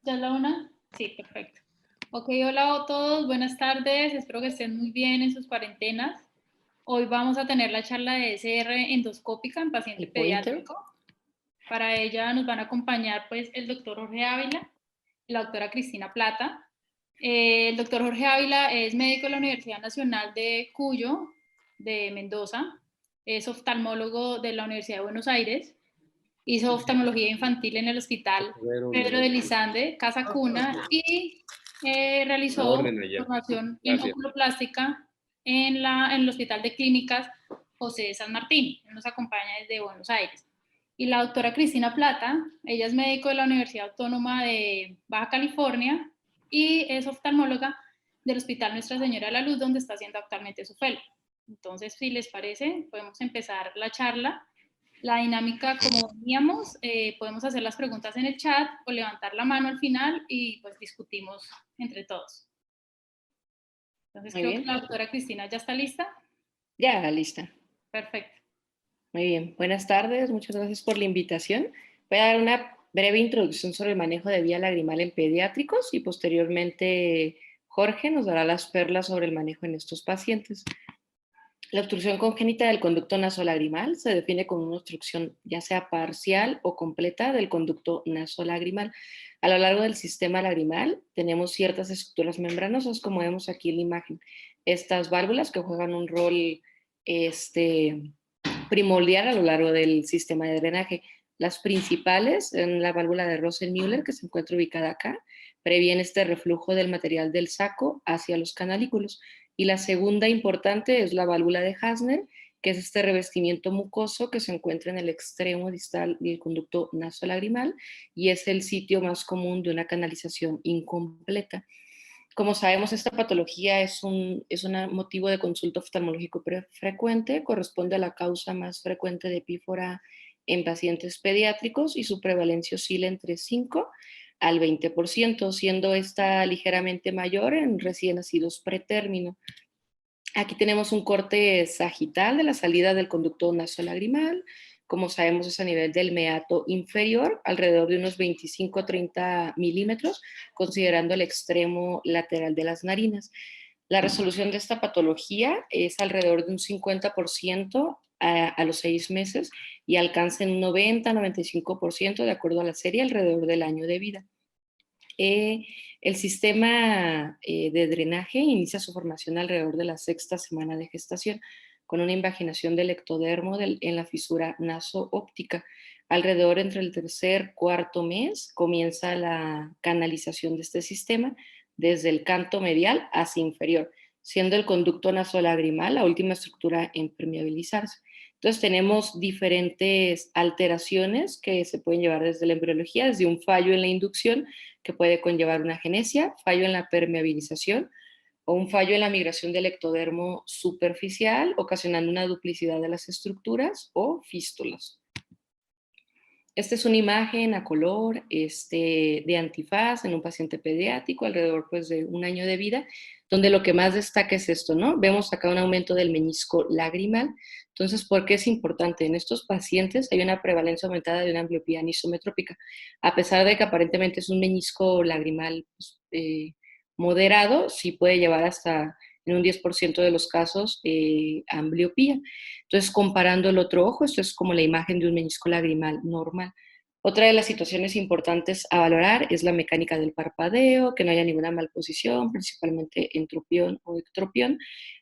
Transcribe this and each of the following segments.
¿Ya es la una? Sí, perfecto. Ok, hola a todos, buenas tardes, espero que estén muy bien en sus cuarentenas. Hoy vamos a tener la charla de SR endoscópica en paciente El pointer. pediátrico. Para ella nos van a acompañar pues el doctor Jorge Ávila y la doctora Cristina Plata. El doctor Jorge Ávila es médico de la Universidad Nacional de Cuyo, de Mendoza, es oftalmólogo de la Universidad de Buenos Aires. Hizo oftalmología infantil en el Hospital Pedro de Lizande, Casa Cuna, y La realizó orden allá. formación en Gracias. oculoplástica en el Hospital de Clínicas José de San Martín. Él nos acompaña desde Buenos Aires. Y la doctora Cristina Plata, ella es médico de la Universidad Autónoma de Baja California y es oftalmóloga del Hospital Nuestra Señora de la Luz, donde está haciendo actualmente su fellow. Entonces, si les parece, podemos empezar la charla. La dinámica, como veníamos, podemos hacer las preguntas en el chat o levantar la mano al final y pues discutimos entre todos. Entonces, Muy creo que bien. la doctora Cristina ya está lista. Ya, lista. Perfecto. Muy bien. Buenas tardes. Muchas gracias por la invitación. Voy a dar una breve introducción sobre el manejo de vía lagrimal en pediátricos y posteriormente Jorge nos dará las perlas sobre el manejo en estos pacientes. La obstrucción congénita del conducto nasolagrimal se define como una obstrucción ya sea parcial o completa del conducto nasolagrimal. A lo largo del sistema lagrimal tenemos ciertas estructuras membranosas, como vemos aquí en la imagen. Estas válvulas que juegan un rol primordial a lo largo del sistema de drenaje. Las principales en la válvula de Rosen-Müller, que se encuentra ubicada acá, previene este reflujo del material del saco hacia los canalículos. Y la segunda importante es la válvula de Hasner, que es este revestimiento mucoso que se encuentra en el extremo distal del conducto nasolagrimal y es el sitio más común de una canalización incompleta. Como sabemos, esta patología es un motivo de consulta oftalmológico frecuente, corresponde a la causa más frecuente de epífora en pacientes pediátricos y su prevalencia oscila entre 5 al 20%, siendo esta ligeramente mayor en recién nacidos pretérmino. Aquí tenemos un corte sagital de la salida del conducto nasolagrimal. Como sabemos, es a nivel del meato inferior, alrededor de unos 25-30 milímetros, considerando el extremo lateral de las narinas. La resolución de esta patología es alrededor de un 50% a los 6 meses y alcanza un 90-95% de acuerdo a la serie alrededor del año de vida. El sistema de drenaje inicia su formación alrededor de la sexta semana de gestación, con una invaginación del ectodermo en la fisura nasoóptica. Alrededor entre el cuarto mes comienza la canalización de este sistema desde el canto medial hacia inferior, siendo el conducto nasolagrimal la última estructura en permeabilizarse. Entonces tenemos diferentes alteraciones que se pueden llevar desde la embriología, desde un fallo en la inducción, que puede conllevar una agenesia, fallo en la permeabilización o un fallo en la migración del ectodermo superficial, ocasionando una duplicidad de las estructuras o fístulas. Esta es una imagen a color de antifaz en un paciente pediátrico alrededor pues, de un año de vida, donde lo que más destaca es esto, ¿no? Vemos acá un aumento del menisco lagrimal. Entonces, ¿por qué es importante? En estos pacientes hay una prevalencia aumentada de una ambliopía anisometrópica, a pesar de que aparentemente es un menisco lagrimal pues, moderado, sí puede llevar hasta en un 10% de los casos ambliopía. Entonces, comparando el otro ojo, esto es como la imagen de un menisco lagrimal normal. Otra de las situaciones importantes a valorar es la mecánica del parpadeo, que no haya ninguna malposición, principalmente entropión o ectropión,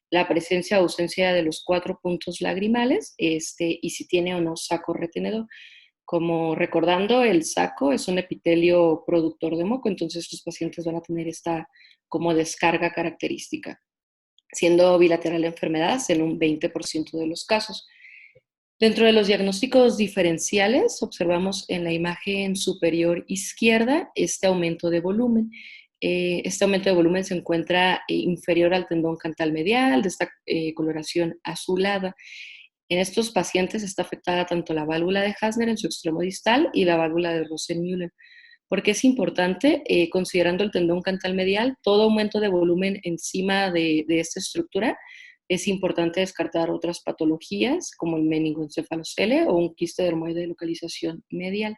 la presencia o ausencia de los 4 puntos lagrimales y si tiene o no saco retenedor. Como recordando, el saco es un epitelio productor de moco, entonces los pacientes van a tener esta como descarga característica, siendo bilateral la enfermedad en un 20% de los casos. Dentro de los diagnósticos diferenciales, observamos en la imagen superior izquierda este aumento de volumen. Este aumento de volumen se encuentra inferior al tendón cantal medial, de esta coloración azulada. En estos pacientes está afectada tanto la válvula de Hasner en su extremo distal y la válvula de Rosen-Müller. Porque es importante, considerando el tendón cantal medial, todo aumento de volumen encima de esta estructura, es importante descartar otras patologías como el meningoencefalocele o un quiste dermoide de localización medial.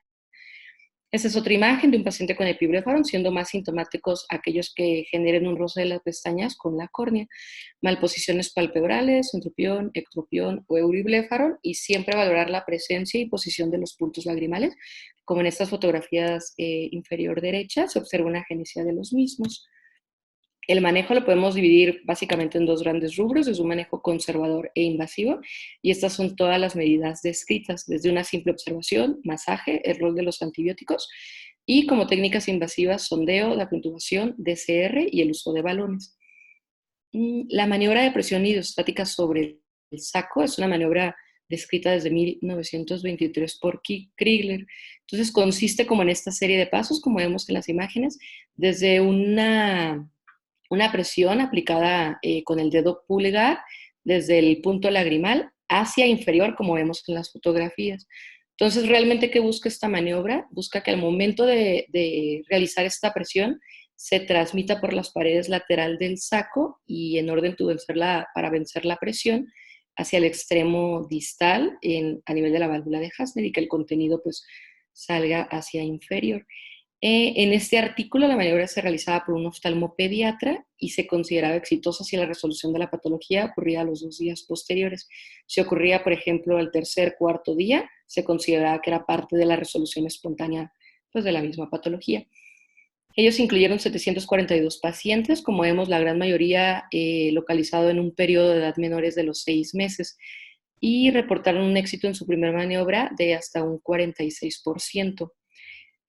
Esta es otra imagen de un paciente con epibléfaro, siendo más sintomáticos aquellos que generen un roce de las pestañas con la córnea, malposiciones palpebrales, entropión, ectropión o euribléfaro, y siempre valorar la presencia y posición de los puntos lagrimales. Como en estas fotografías inferior derecha, se observa una agenesia de los mismos. El manejo lo podemos dividir básicamente en dos grandes rubros, es un manejo conservador e invasivo, y estas son todas las medidas descritas, desde una simple observación, masaje, el rol de los antibióticos, y como técnicas invasivas, sondeo, la puntuación, DCR y el uso de balones. La maniobra de presión hidrostática sobre el saco es una maniobra descrita desde 1923 por Kriegler. Entonces consiste como en esta serie de pasos, como vemos en las imágenes, desde una presión aplicada con el dedo pulgar desde el punto lagrimal hacia inferior, como vemos en las fotografías. Entonces, realmente, ¿qué busca esta maniobra? Busca que al momento de realizar esta presión se transmita por las paredes lateral del saco y en orden para vencer la presión hacia el extremo distal a nivel de la válvula de Hasner y que el contenido pues salga hacia inferior. En este artículo la maniobra se realizaba por un oftalmopediatra y se consideraba exitosa si la resolución de la patología ocurría a los 2 días posteriores. Si ocurría, por ejemplo, al tercer, cuarto día, se consideraba que era parte de la resolución espontánea pues, de la misma patología. Ellos incluyeron 742 pacientes, como vemos, la gran mayoría localizado en un periodo de edad menores de los 6 meses, y reportaron un éxito en su primera maniobra de hasta un 46%.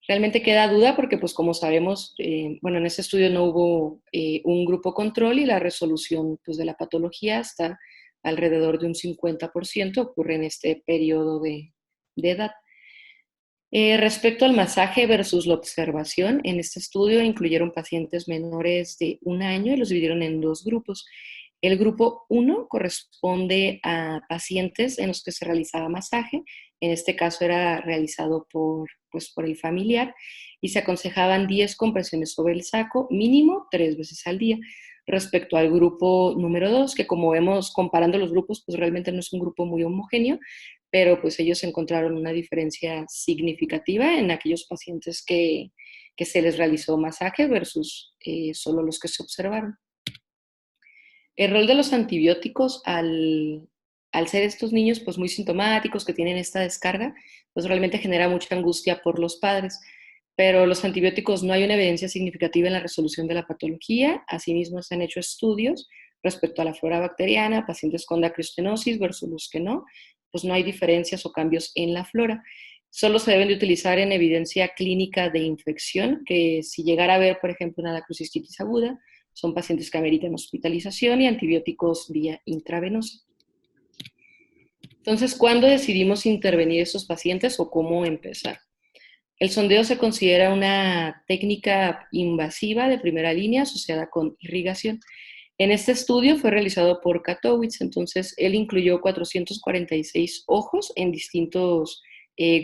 Realmente queda duda porque, pues como sabemos, bueno, en ese estudio no hubo un grupo control y la resolución pues, de la patología está alrededor de un 50%, ocurre en este periodo de edad. Respecto al masaje versus la observación, en este estudio incluyeron pacientes menores de 1 año y los dividieron en 2 grupos. El grupo 1 corresponde a pacientes en los que se realizaba masaje, en este caso era realizado por el familiar, y se aconsejaban 10 compresiones sobre el saco, mínimo 3 veces al día. Respecto al grupo número 2, que como vemos comparando los grupos, pues realmente no es un grupo muy homogéneo, pero pues ellos encontraron una diferencia significativa en aquellos pacientes que se les realizó masaje versus solo los que se observaron. El rol de los antibióticos al ser estos niños pues muy sintomáticos, que tienen esta descarga, pues realmente genera mucha angustia por los padres. Pero los antibióticos no hay una evidencia significativa en la resolución de la patología. Asimismo, se han hecho estudios respecto a la flora bacteriana, pacientes con dacriostenosis versus los que no, pues no hay diferencias o cambios en la flora. Solo se deben de utilizar en evidencia clínica de infección, que si llegara a haber, por ejemplo, una dacrocistitis aguda, son pacientes que ameritan hospitalización y antibióticos vía intravenosa. Entonces, ¿cuándo decidimos intervenir esos pacientes o cómo empezar? El sondeo se considera una técnica invasiva de primera línea asociada con irrigación. En este estudio fue realizado por Katowitz, entonces él incluyó 446 ojos en distintos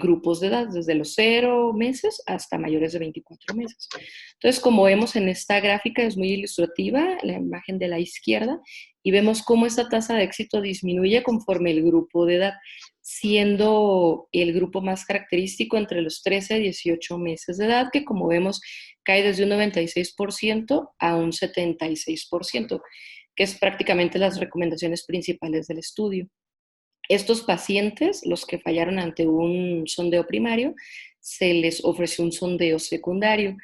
grupos de edad, desde los 0 meses hasta mayores de 24 meses. Entonces, como vemos en esta gráfica, es muy ilustrativa, la imagen de la izquierda, y vemos cómo esta tasa de éxito disminuye conforme el grupo de edad, siendo el grupo más característico entre los 13 y 18 meses de edad, que como vemos cae desde un 96% a un 76%, que es prácticamente las recomendaciones principales del estudio. Estos pacientes, los que fallaron ante un sondeo primario, se les ofreció un sondeo secundario,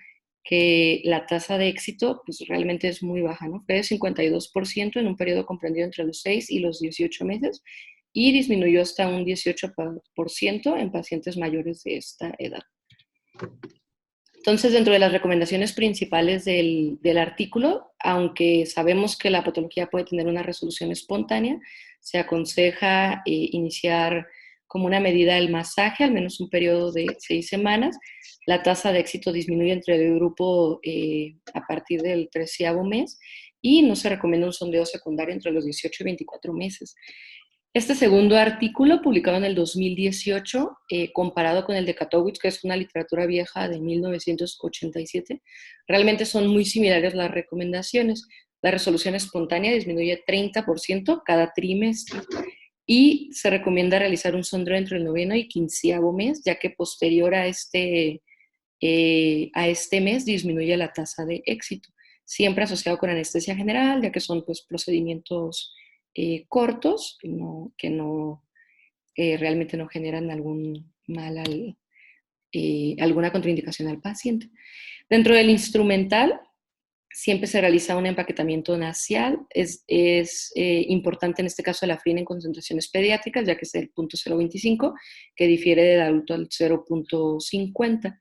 que la tasa de éxito pues, realmente es muy baja, ¿no? Fue de 52% en un periodo comprendido entre los 6 y los 18 meses y disminuyó hasta un 18% en pacientes mayores de esta edad. Entonces, dentro de las recomendaciones principales del artículo, aunque sabemos que la patología puede tener una resolución espontánea, se aconseja iniciar como una medida el masaje, al menos un periodo de 6 semanas. La tasa de éxito disminuye entre el grupo a partir del 13º mes y no se recomienda un sondeo secundario entre los 18 y 24 meses. Este segundo artículo, publicado en el 2018, comparado con el de Katowitz, que es una literatura vieja de 1987, realmente son muy similares las recomendaciones. La resolución espontánea disminuye 30% cada trimestre y se recomienda realizar un sondeo entre el 9º y 15º mes, ya que posterior a este a este mes disminuye la tasa de éxito, siempre asociado con anestesia general, ya que son pues, procedimientos cortos que realmente no generan algún mal alguna contraindicación al paciente. Dentro del instrumental, siempre se realiza un empaquetamiento nasal. Es importante en este caso la frina en concentraciones pediátricas, ya que es el 0.025, que difiere del adulto al 0.50.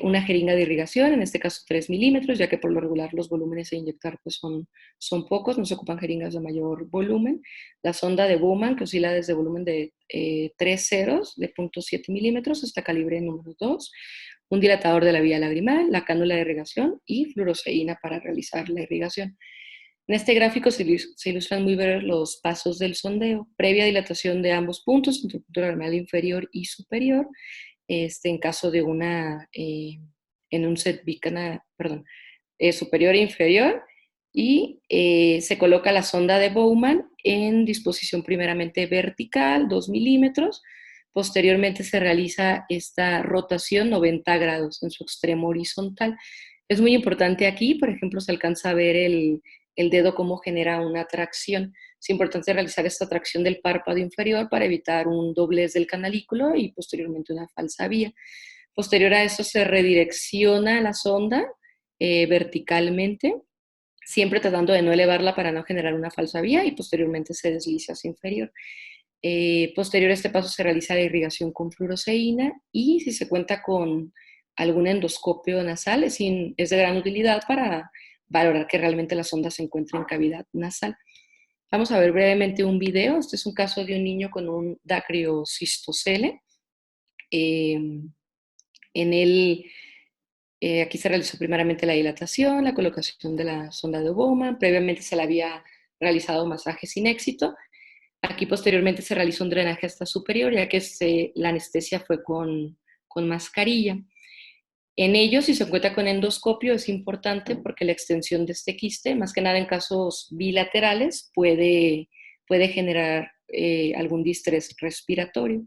Una jeringa de irrigación, en este caso 3 milímetros, ya que por lo regular los volúmenes a inyectar pues son pocos, no se ocupan jeringas de mayor volumen. La sonda de Bowman, que oscila desde volumen de 3 ceros, de 0.7 milímetros, hasta calibre número 2. Un dilatador de la vía lagrimal, la cánula de irrigación y fluoroseína para realizar la irrigación. En este gráfico se ilustran muy bien los pasos del sondeo. Previa dilatación de ambos puntos, entre el punto lagrimal inferior y superior, en caso de en un set bicana, perdón, superior e inferior, y se coloca la sonda de Bowman en disposición primeramente vertical, 2 milímetros. Posteriormente se realiza esta rotación 90 grados en su extremo horizontal. Es muy importante aquí, por ejemplo, se alcanza a ver el dedo cómo genera una tracción. Es importante realizar esta tracción del párpado inferior para evitar un doblez del canalículo y posteriormente una falsa vía. Posterior a esto se redirecciona la sonda verticalmente, siempre tratando de no elevarla para no generar una falsa vía, y posteriormente se desliza hacia inferior. Posterior a este paso se realiza la irrigación con fluoroseína, y si se cuenta con algún endoscopio nasal es de gran utilidad para valorar que realmente la sonda se encuentra en cavidad nasal. Vamos a ver brevemente un video. Este es un caso de un niño con un dacriocistocele. Aquí se realizó primeramente la dilatación, la colocación de la sonda de Bowman. Previamente se le había realizado masaje sin éxito. Aquí posteriormente se realizó un drenaje hasta superior, ya que la anestesia fue con mascarilla. En ellos, si se encuentra con endoscopio, es importante porque la extensión de este quiste, más que nada en casos bilaterales, puede generar algún distrés respiratorio.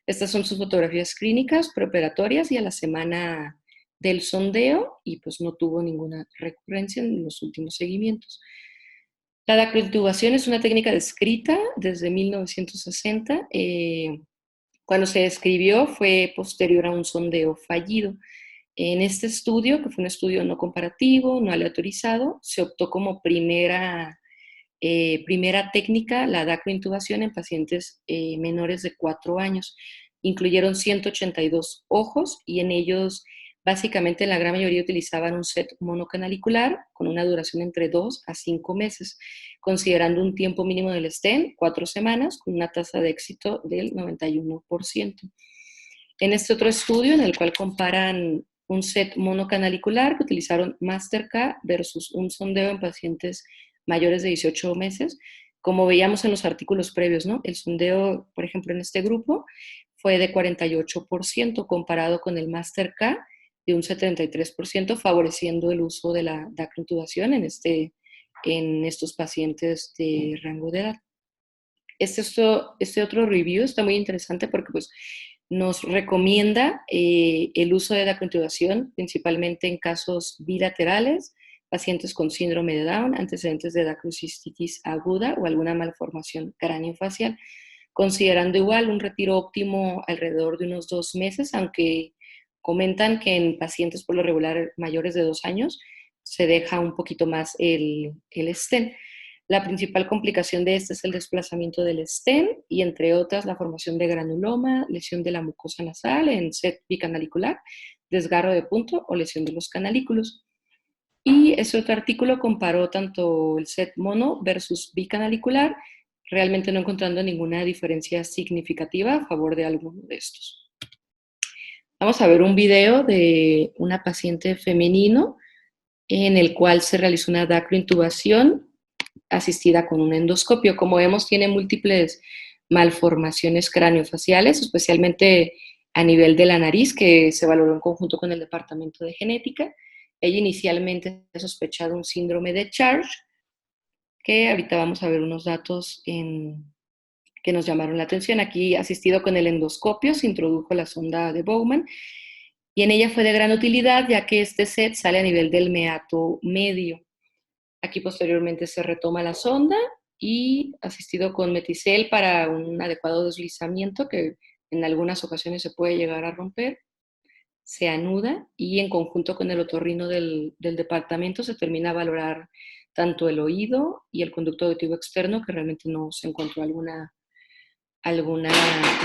Estas son sus fotografías clínicas preoperatorias y a la semana del sondeo, y pues no tuvo ninguna recurrencia en los últimos seguimientos. La dacrointubación es una técnica descrita desde 1960. Cuando se describió fue posterior a un sondeo fallido. En este estudio, que fue un estudio no comparativo, no aleatorizado, se optó como primera técnica la dacrointubación en pacientes menores de 4 años. Incluyeron 182 ojos, y en ellos básicamente la gran mayoría utilizaban un set monocanalicular con una duración entre 2 a 5 meses, considerando un tiempo mínimo del stent, 4 semanas, con una tasa de éxito del 91%. En este otro estudio, en el cual comparan un set monocanalicular que utilizaron Mastercard versus un sondeo en pacientes mayores de 18 meses, como veíamos en los artículos previos, ¿no? El sondeo, por ejemplo, en este grupo fue de 48% comparado con el Mastercard de un 73%, favoreciendo el uso de la dacrointubación en estos pacientes de rango de edad. Este otro review está muy interesante porque pues, nos recomienda el uso de dacrointubación principalmente en casos bilaterales, pacientes con síndrome de Down, antecedentes de dacrocistitis aguda o alguna malformación craneofacial, considerando igual un retiro óptimo alrededor de unos 2 meses, aunque comentan que en pacientes por lo regular mayores de 2 años se deja un poquito más el stent. La principal complicación de este es el desplazamiento del stent y, entre otras, la formación de granuloma, lesión de la mucosa nasal en set bicanalicular, desgarro de punto o lesión de los canalículos. Y ese otro artículo comparó tanto el set mono versus bicanalicular, realmente no encontrando ninguna diferencia significativa a favor de alguno de estos. Vamos a ver un video de una paciente femenino en el cual se realizó una dacrointubación asistida con un endoscopio. Como vemos, tiene múltiples malformaciones craneofaciales, especialmente a nivel de la nariz, que se valoró en conjunto con el departamento de genética. Ella inicialmente ha sospechado un síndrome de Charge, que ahorita vamos a ver unos datos que nos llamaron la atención. Aquí, asistido con el endoscopio, se introdujo la sonda de Bowman Y en ella fue de gran utilidad, ya que este set sale a nivel del meato medio. Aquí posteriormente se retoma la sonda y asistido con meticel para un adecuado deslizamiento que en algunas ocasiones se puede llegar a romper, se anuda y en conjunto con el otorrino del departamento se termina a valorar tanto el oído y el conducto auditivo externo, que realmente no se encontró alguna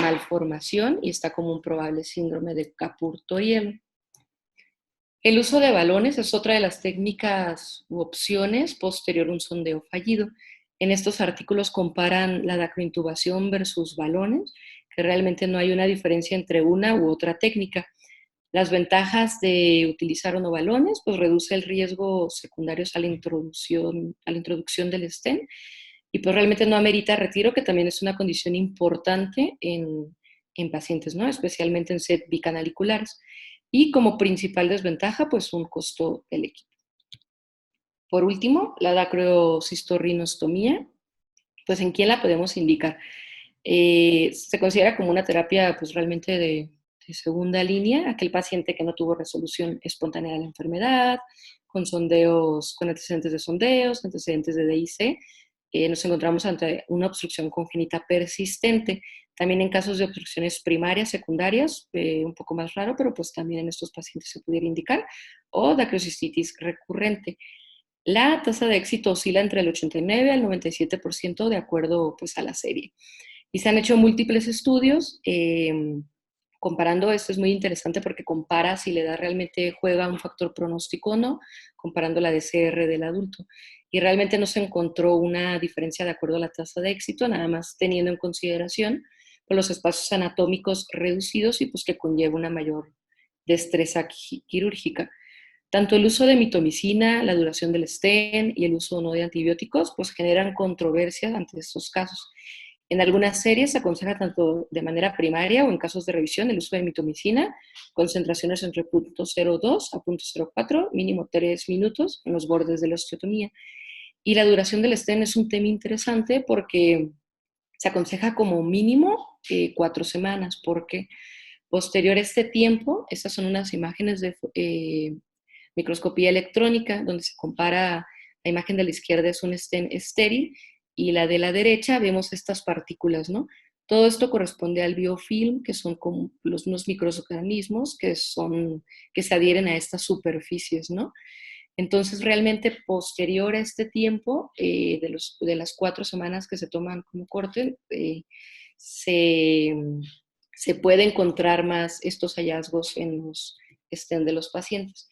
malformación y está como un probable síndrome de Kapur-Torielo. El uso de balones es otra de las técnicas u opciones posterior a un sondeo fallido. En estos artículos comparan la dacrointubación versus balones, que realmente no hay una diferencia entre una u otra técnica. Las ventajas de utilizar o no balones, pues reduce el riesgo secundarios a la introducción del stent y pues realmente no amerita retiro, que también es una condición importante en pacientes, ¿no? Especialmente en SET bicanaliculares. Y como principal desventaja, pues un costo del equipo. Por último, la dacrocistorrinostomía, pues ¿en quién la podemos indicar? Se considera como una terapia pues realmente de segunda línea, aquel paciente que no tuvo resolución espontánea de la enfermedad, con sondeos, con antecedentes de sondeos, antecedentes de DIC, nos encontramos ante una obstrucción congénita persistente. También en casos de obstrucciones primarias, secundarias, un poco más raro, pero pues también en estos pacientes se pudiera indicar, o dacrocistitis recurrente. La tasa de éxito oscila entre el 89 al 97% de acuerdo pues, a la serie. Y se han hecho múltiples estudios comparando esto. Es muy interesante porque compara si la edad realmente juega un factor pronóstico o no, comparando la DCR del adulto. Y realmente no se encontró una diferencia de acuerdo a la tasa de éxito, nada más teniendo en consideración pues, los espacios anatómicos reducidos y pues que conlleva una mayor destreza quirúrgica. Tanto el uso de mitomicina, la duración del stent y el uso o no de antibióticos, pues generan controversias ante estos casos. En algunas series se aconseja tanto de manera primaria o en casos de revisión el uso de mitomicina, concentraciones entre 0.02 a 0.04, mínimo 3 minutos en los bordes de la osteotomía. Y la duración del stent es un tema interesante porque se aconseja como mínimo 4 semanas, porque posterior a este tiempo, estas son unas imágenes de microscopía electrónica, donde se compara la imagen de la izquierda es un stent estéril y la de la derecha vemos estas partículas, ¿no? Todo esto corresponde al biofilm, que son como unos microorganismos que se adhieren a estas superficies, ¿no? Entonces, realmente posterior a este tiempo, de las 4 semanas que se toman como corte, se, se puede encontrar más estos hallazgos en los stent de los pacientes.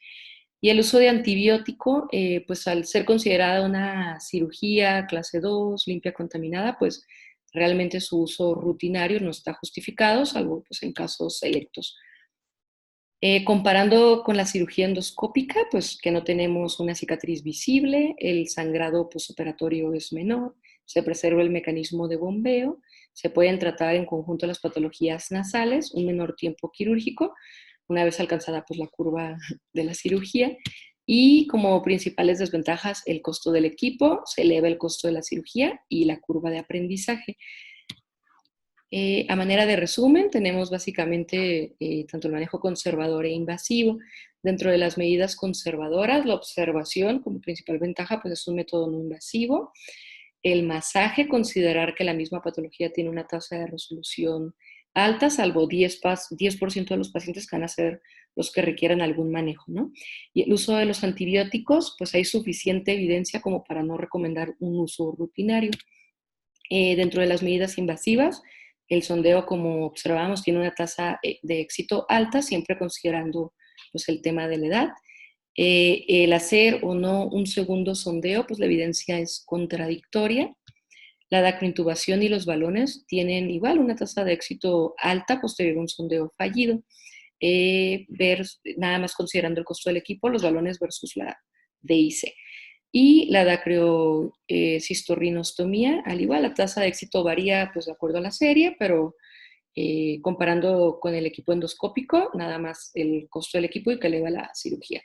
Y el uso de antibiótico, pues al ser considerada una cirugía clase 2, limpia contaminada, pues realmente su uso rutinario no está justificado, salvo pues, en casos selectos. Comparando con la cirugía endoscópica, pues que no tenemos una cicatriz visible, el sangrado postoperatorio es menor, se preserva el mecanismo de bombeo, se pueden tratar en conjunto las patologías nasales, un menor tiempo quirúrgico, una vez alcanzada pues, la curva de la cirugía, y como principales desventajas el costo del equipo, se eleva el costo de la cirugía y la curva de aprendizaje. A manera de resumen, tenemos básicamente tanto el manejo conservador e invasivo. Dentro de las medidas conservadoras, la observación como principal ventaja pues es un método no invasivo. El masaje, considerar que la misma patología tiene una tasa de resolución alta, salvo 10% de los pacientes que van a ser los que requieran algún manejo, ¿no? Y el uso de los antibióticos, pues hay suficiente evidencia como para no recomendar un uso rutinario. Dentro de las medidas invasivas, el sondeo, como observamos, tiene una tasa de éxito alta, siempre considerando pues, el tema de la edad. El hacer o no un segundo sondeo, pues la evidencia es contradictoria. La dacrointubación y los balones tienen igual una tasa de éxito alta posterior a un sondeo fallido. Nada más considerando el costo del equipo, los balones versus la DIC. Y la dacrocistorrinostomía, al igual, la tasa de éxito varía pues, de acuerdo a la serie, pero comparando con el equipo endoscópico, nada más el costo del equipo y que eleva la cirugía.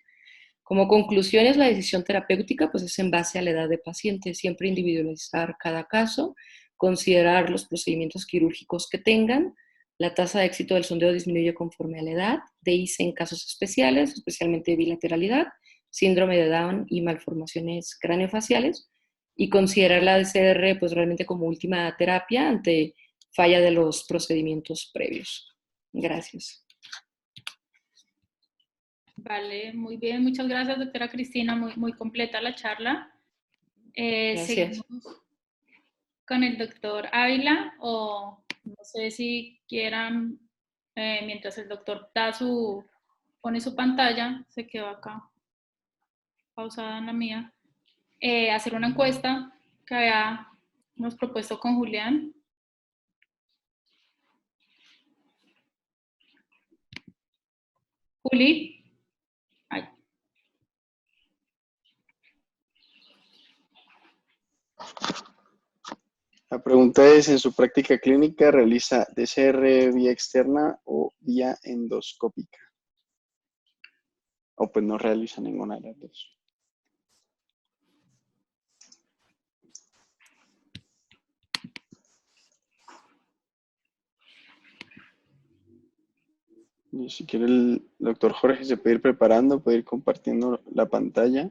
Como conclusiones, la decisión terapéutica pues, es en base a la edad de paciente, siempre individualizar cada caso, considerar los procedimientos quirúrgicos que tengan, La tasa de éxito del sondeo disminuye conforme a la edad, DICE en casos especiales, especialmente de bilateralidad, síndrome de Down y malformaciones craneofaciales, y considerar la DCR pues realmente como última terapia ante falla de los procedimientos previos. Gracias. Vale, muy bien, muchas gracias, doctora Cristina, muy completa la charla. Gracias. Seguimos con el doctor Ávila, o no sé si quieran, mientras el doctor pone su pantalla, se quedó acá pausada en la mía, hacer una encuesta que habíamos propuesto con Julián. Juli. Ay. La pregunta es, ¿en su práctica clínica realiza DCR vía externa o vía endoscópica? O pues no realiza ninguna de las dos. Y si quiere el doctor Jorge se puede ir preparando, puede ir compartiendo la pantalla.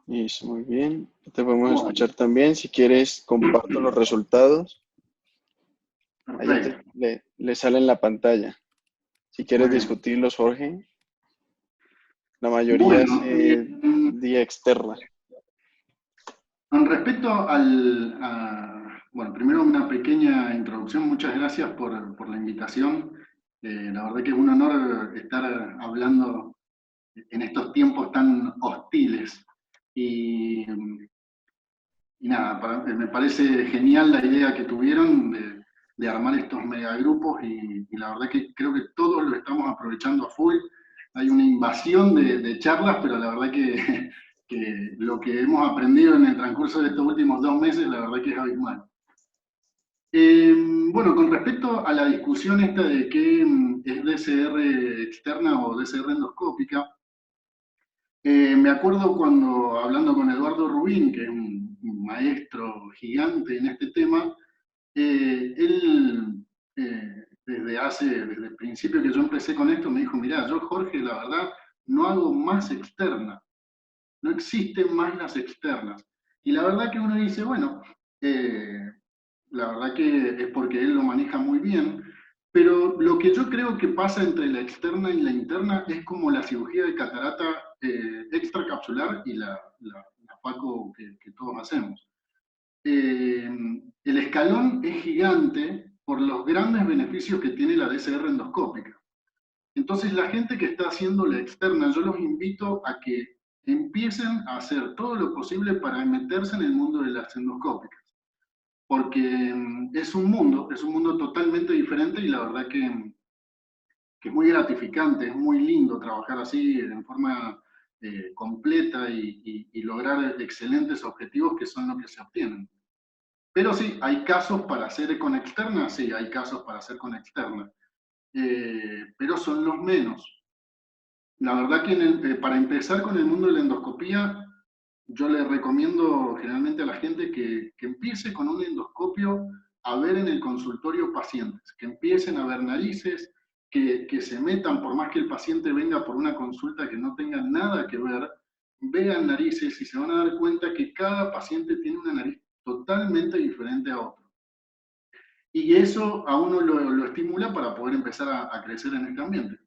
Listo, muy bien. Te podemos escuchar también. Si quieres, comparto los resultados. Ahí le sale en la pantalla. Si quieres discutirlos, Jorge. La mayoría es vía externa. Con respecto bueno, primero una pequeña introducción. Muchas gracias por la invitación. La verdad que es un honor estar hablando en estos tiempos tan hostiles. Y nada, me parece genial la idea que tuvieron de armar estos megagrupos y la verdad que creo que todos lo estamos aprovechando a full. Hay una invasión de charlas, pero la verdad que lo que hemos aprendido en el transcurso de estos últimos 2 meses, la verdad que es abismal. Bueno, con respecto a la discusión esta de qué es DCR externa o DCR endoscópica, me acuerdo cuando, hablando con Eduardo Rubín, que es un maestro gigante en este tema, él, desde el principio que yo empecé con esto, me dijo, mirá, yo, Jorge, la verdad, no hago más externa. No existen más las externas. Y la verdad que uno dice, bueno, la verdad que es porque él lo maneja muy bien, pero lo que yo creo que pasa entre la externa y la interna es como la cirugía de catarata extracapsular y la FACO que todos hacemos. El escalón es gigante por los grandes beneficios que tiene la DCR endoscópica. Entonces la gente que está haciendo la externa, yo los invito a que empiecen a hacer todo lo posible para meterse en el mundo de las endoscópicas. Porque es un mundo totalmente diferente y la verdad que es muy gratificante, es muy lindo trabajar así en forma completa y lograr excelentes objetivos que son los que se obtienen. Pero sí, hay casos para hacer con externa, sí, hay casos para hacer con externa, pero son los menos. La verdad que para empezar con el mundo de la endoscopía, yo le recomiendo generalmente a la gente que empiece con un endoscopio a ver en el consultorio pacientes, que empiecen a ver narices, que se metan, por más que el paciente venga por una consulta que no tenga nada que ver, vean narices y se van a dar cuenta que cada paciente tiene una nariz totalmente diferente a otro. Y eso a uno lo estimula para poder empezar a crecer en este ambiente.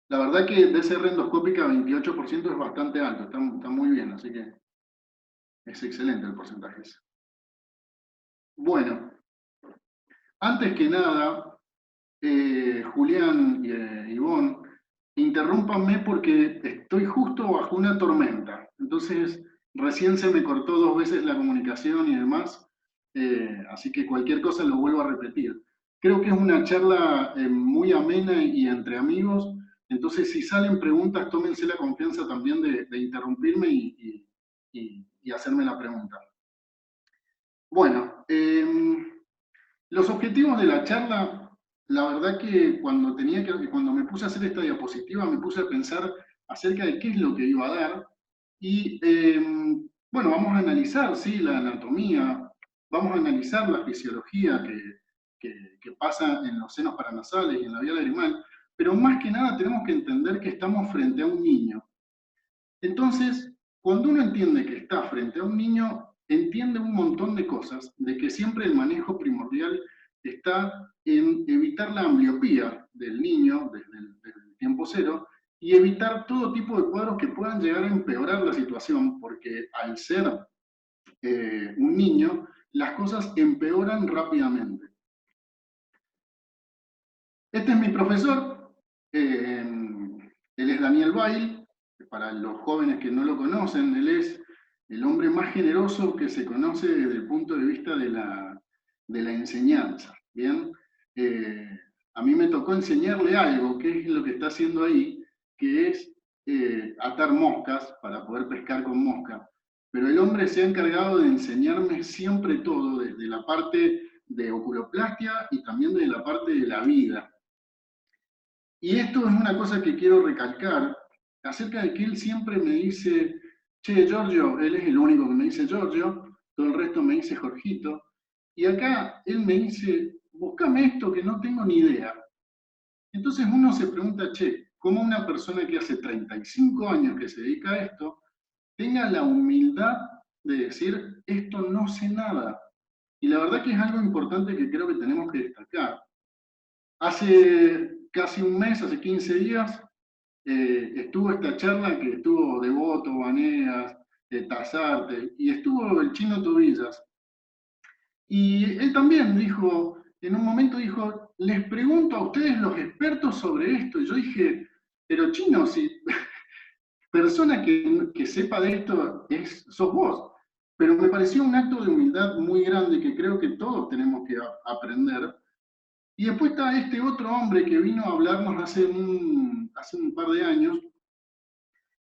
La verdad que DCR endoscópica 28% es bastante alto, está muy bien, así que es excelente el porcentaje ese. Bueno, antes que nada, Julián y Ivonne, interrúmpanme porque estoy justo bajo una tormenta. Entonces, recién se me cortó 2 veces la comunicación y demás, así que cualquier cosa lo vuelvo a repetir. Creo que es una charla muy amena y entre amigos, entonces si salen preguntas, tómense la confianza también de interrumpirme y y hacerme la pregunta. Bueno, los objetivos de la charla, la verdad que cuando me puse a hacer esta diapositiva me puse a pensar acerca de qué es lo que iba a dar y bueno, vamos a analizar, sí, la anatomía, vamos a analizar la fisiología que pasa en los senos paranasales y en la vía lagrimal, pero más que nada tenemos que entender que estamos frente a un niño. Entonces, cuando uno entiende que está frente a un niño, entiende un montón de cosas, de que siempre el manejo primordial está en evitar la ambliopía del niño desde el tiempo cero y evitar todo tipo de cuadros que puedan llegar a empeorar la situación, porque al ser un niño, las cosas empeoran rápidamente. Este es mi profesor, él es Daniel Bail. Para los jóvenes que no lo conocen, él es el hombre más generoso que se conoce desde el punto de vista de la enseñanza. ¿Bien? A mí me tocó enseñarle algo, que es lo que está haciendo ahí, que es atar moscas para poder pescar con mosca. Pero el hombre se ha encargado de enseñarme siempre todo, desde la parte de oculoplastia y también de la parte de la vida. Y esto es una cosa que quiero recalcar, acerca de que él siempre me dice, che, Giorgio, él es el único que me dice Giorgio, todo el resto me dice Jorgito, y acá él me dice, búscame esto que no tengo ni idea. Entonces uno se pregunta, che, ¿cómo una persona que hace 35 años que se dedica a esto, tenga la humildad de decir, esto no sé nada? Y la verdad que es algo importante que creo que tenemos que destacar. Hace casi un mes, hace 15 días, estuvo esta charla que estuvo Devoto, Vanegas, Tazarte, y estuvo el Chino Tobillas. Y él también dijo, en un momento dijo, les pregunto a ustedes los expertos sobre esto. Y yo dije, pero Chino, si persona que sepa de esto sos vos. Pero me pareció un acto de humildad muy grande que creo que todos tenemos que aprender. Y después está este otro hombre que vino a hablarnos hace un par de años.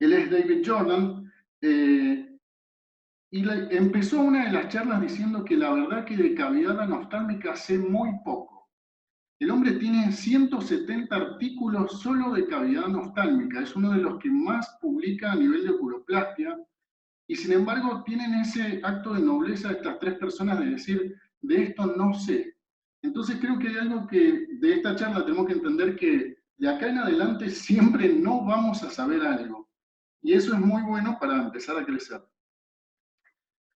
Él es David Jordan. Y empezó una de las charlas diciendo que la verdad que de cavidad anoftálmica sé muy poco. El hombre tiene 170 artículos solo de cavidad anoftálmica. Es uno de los que más publica a nivel de oculoplastia. Y sin embargo tienen ese acto de nobleza estas tres personas de decir, de esto no sé. Entonces creo que hay algo que de esta charla tenemos que entender, que de acá en adelante siempre no vamos a saber algo. Y eso es muy bueno para empezar a crecer.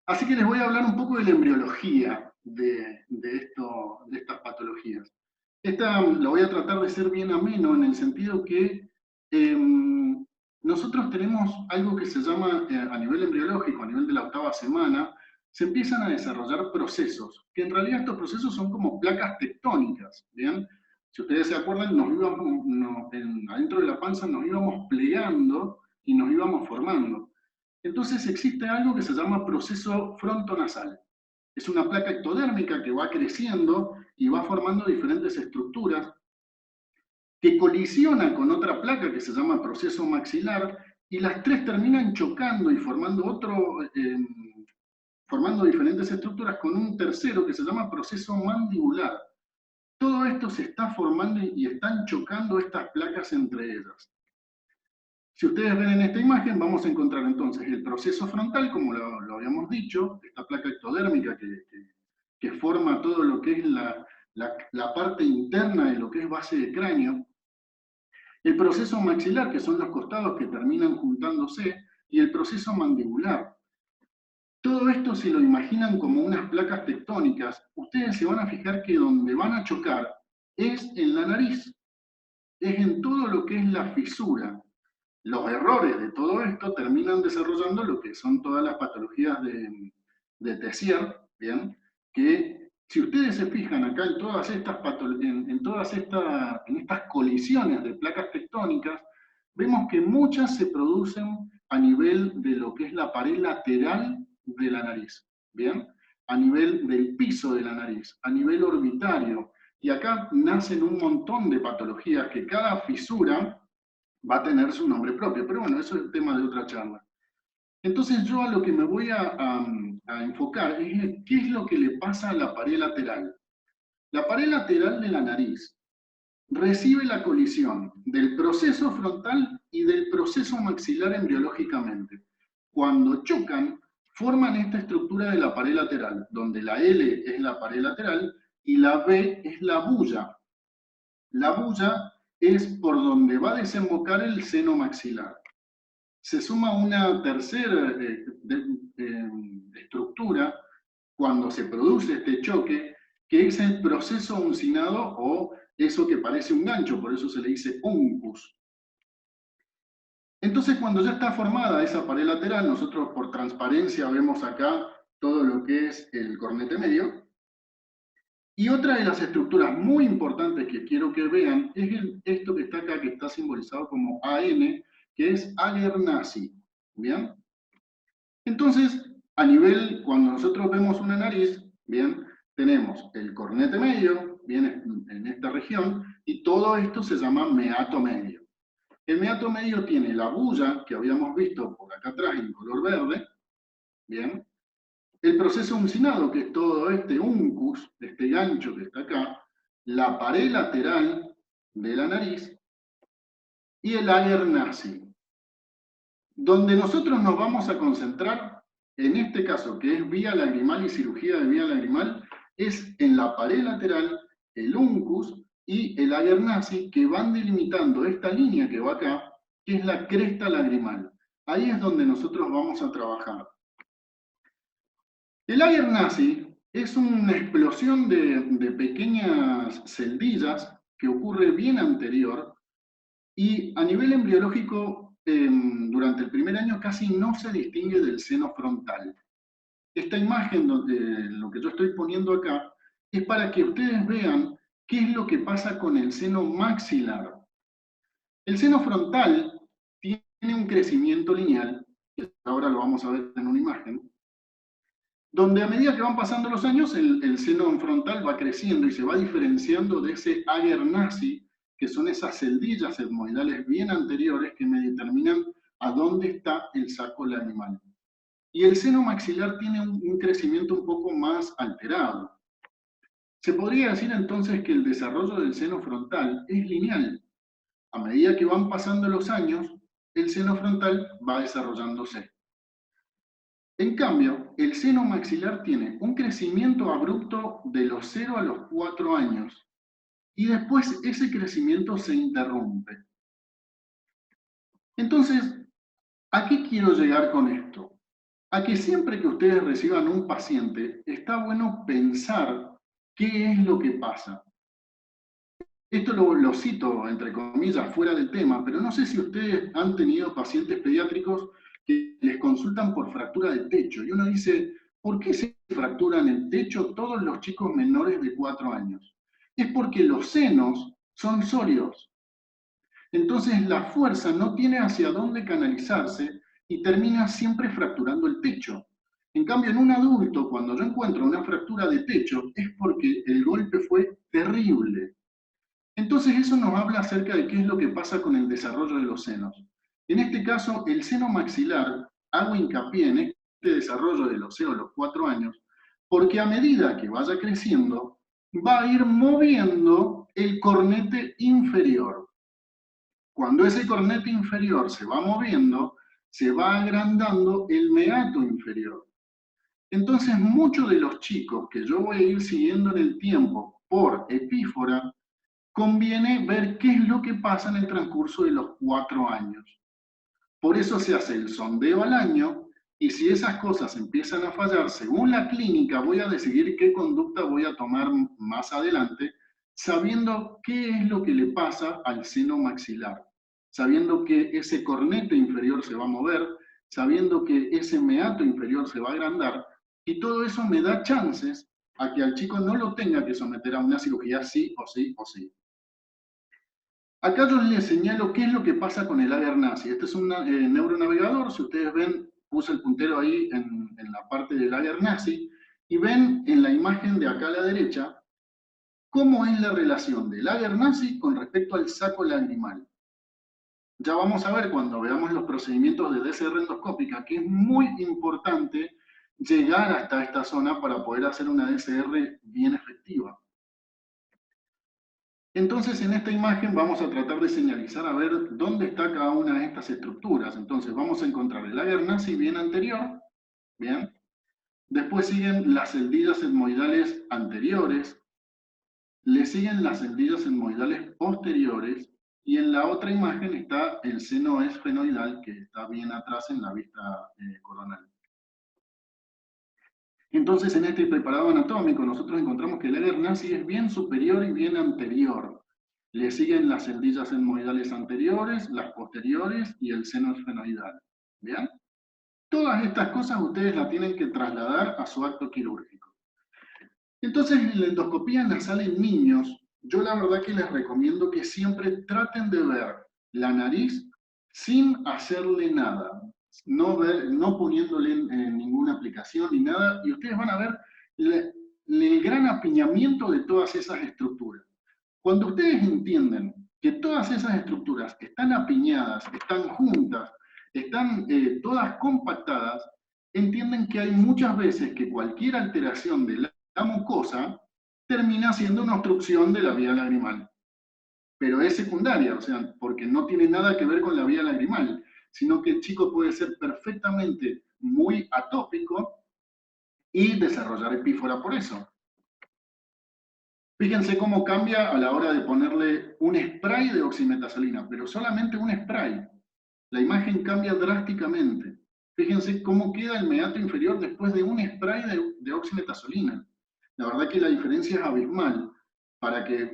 Así que les voy a hablar un poco de la embriología de estas patologías. Esta lo voy a tratar de ser bien ameno en el sentido que nosotros tenemos algo que se llama, a nivel embriológico, a nivel de la 8ª semana, se empiezan a desarrollar procesos, que en realidad estos procesos son como placas tectónicas, ¿bien? Si ustedes se acuerdan, adentro de la panza nos íbamos plegando y nos íbamos formando. Entonces existe algo que se llama proceso frontonasal. Es una placa ectodérmica que va creciendo y va formando diferentes estructuras que colisiona con otra placa que se llama proceso maxilar, y las tres terminan chocando y formando formando diferentes estructuras con un tercero que se llama proceso mandibular. Todo esto se está formando y están chocando estas placas entre ellas. Si ustedes ven en esta imagen, vamos a encontrar entonces el proceso frontal, como lo habíamos dicho, esta placa ectodérmica que forma todo lo que es la parte interna de lo que es base de cráneo. El proceso maxilar, que son los costados que terminan juntándose, y el proceso mandibular. Todo esto, si lo imaginan como unas placas tectónicas, ustedes se van a fijar que donde van a chocar es en la nariz, es en todo lo que es la fisura. Los errores de todo esto terminan desarrollando lo que son todas las patologías de Tessier, ¿bien? Que si ustedes se fijan acá en todas estas en estas colisiones de placas tectónicas, vemos que muchas se producen a nivel de lo que es la pared lateral de la nariz, ¿bien? A nivel del piso de la nariz, a nivel orbitario. Y acá nacen un montón de patologías que cada fisura va a tener su nombre propio. Pero bueno, eso es el tema de otra charla. Entonces yo a lo que me voy a enfocar es en qué es lo que le pasa a la pared lateral. La pared lateral de la nariz recibe la colisión del proceso frontal y del proceso maxilar embriológicamente. Cuando chocan, forman esta estructura de la pared lateral, donde la L es la pared lateral y la B es la bulla. La bulla es por donde va a desembocar el seno maxilar. Se suma una tercera estructura cuando se produce este choque, que es el proceso uncinado o eso que parece un gancho, por eso se le dice uncus. Entonces, cuando ya está formada esa pared lateral, nosotros por transparencia vemos acá todo lo que es el cornete medio. Y otra de las estructuras muy importantes que quiero que vean es esto que está acá, que está simbolizado como AN, que es Ager-Nasi. ¿Bien? Entonces, a nivel, cuando nosotros vemos una nariz, bien, tenemos el cornete medio, bien, en esta región, y todo esto se llama meato medio. El meato medio tiene la bulla, que habíamos visto por acá atrás en color verde, bien, el proceso uncinado, que es todo este uncus, este gancho que está acá, la pared lateral de la nariz, y el Ager-Nasi. Donde nosotros nos vamos a concentrar, en este caso, que es vía lagrimal y cirugía de vía lagrimal, es en la pared lateral, el uncus y el Ager-Nasi, que van delimitando esta línea que va acá, que es la cresta lagrimal. Ahí es donde nosotros vamos a trabajar. El Ager-Nasi es una explosión de pequeñas celdillas que ocurre bien anterior y a nivel embriológico durante el primer año casi no se distingue del seno frontal. Esta imagen, lo que yo estoy poniendo acá, es para que ustedes vean qué es lo que pasa con el seno maxilar. El seno frontal tiene un crecimiento lineal, que ahora lo vamos a ver en una imagen, donde a medida que van pasando los años, el seno frontal va creciendo y se va diferenciando de ese Ager-Nasi, que son esas celdillas etmoidales bien anteriores que me determinan a dónde está el saco lagrimal. Y el seno maxilar tiene un crecimiento un poco más alterado. Se podría decir entonces que el desarrollo del seno frontal es lineal. A medida que van pasando los años, el seno frontal va desarrollándose. En cambio, el seno maxilar tiene un crecimiento abrupto de los 0 a los 4 años y después ese crecimiento se interrumpe. Entonces, ¿a qué quiero llegar con esto? A que siempre que ustedes reciban un paciente, está bueno pensar qué es lo que pasa. Esto lo cito, entre comillas, fuera del tema, pero no sé si ustedes han tenido pacientes pediátricos que les consultan por fractura de techo. Y uno dice, ¿por qué se fracturan el techo todos los chicos menores de 4 años? Es porque los senos son sólidos. Entonces la fuerza no tiene hacia dónde canalizarse y termina siempre fracturando el techo. En cambio, en un adulto, cuando yo encuentro una fractura de techo, es porque el golpe fue terrible. Entonces eso nos habla acerca de qué es lo que pasa con el desarrollo de los senos. En este caso, el seno maxilar, hago hincapié en este desarrollo de los senos a los 4 años, porque a medida que vaya creciendo, va a ir moviendo el cornete inferior. Cuando ese cornete inferior se va moviendo, se va agrandando el meato inferior. Entonces, muchos de los chicos que yo voy a ir siguiendo en el tiempo por epífora, conviene ver qué es lo que pasa en el transcurso de los 4 años. Por eso se hace el sondeo al año, y si esas cosas empiezan a fallar, según la clínica, voy a decidir qué conducta voy a tomar más adelante, sabiendo qué es lo que le pasa al seno maxilar, sabiendo que ese cornete inferior se va a mover, sabiendo que ese meato inferior se va a agrandar, y todo eso me da chances a que al chico no lo tenga que someter a una cirugía sí o sí o sí. Acá yo les señalo qué es lo que pasa con el Ager-Nasi. Este es un neuronavegador, si ustedes ven, puse el puntero ahí en la parte del Ager-Nasi, y ven en la imagen de acá a la derecha cómo es la relación del Ager-Nasi con respecto al saco lagrimal. Ya vamos a ver cuando veamos los procedimientos de DCR endoscópica que es muy importante llegar hasta esta zona para poder hacer una DCR bien efectiva. Entonces, en esta imagen vamos a tratar de señalizar a ver dónde está cada una de estas estructuras. Entonces, vamos a encontrar el Lager nazi bien anterior, ¿bien? Después siguen las celdillas etmoidales anteriores, le siguen las celdillas etmoidales posteriores, y en la otra imagen está el seno esfenoidal, que está bien atrás en la vista coronal. Entonces, en este preparado anatómico, nosotros encontramos que el Lager nazi es bien superior y bien anterior. Le siguen las celdillas etmoidales anteriores, las posteriores y el seno esfenoidal. ¿Bien? Todas estas cosas ustedes las tienen que trasladar a su acto quirúrgico. Entonces, en la endoscopía nasal en niños, yo la verdad que les recomiendo que siempre traten de ver la nariz sin hacerle nada, no poniéndole ninguna aplicación ni nada, y ustedes van a ver el gran apiñamiento de todas esas estructuras. Cuando ustedes entienden que todas esas estructuras están apiñadas, están juntas, están todas compactadas, entienden que hay muchas veces que cualquier alteración de la mucosa termina siendo una obstrucción de la vía lagrimal. Pero es secundaria, o sea, porque no tiene nada que ver con la vía lagrimal, sino que el chico puede ser perfectamente muy atópico y desarrollar epífora por eso. Fíjense cómo cambia a la hora de ponerle un spray de oximetazolina, pero solamente un spray. La imagen cambia drásticamente. Fíjense cómo queda el meato inferior después de un spray de oximetazolina. La verdad que la diferencia es abismal, para que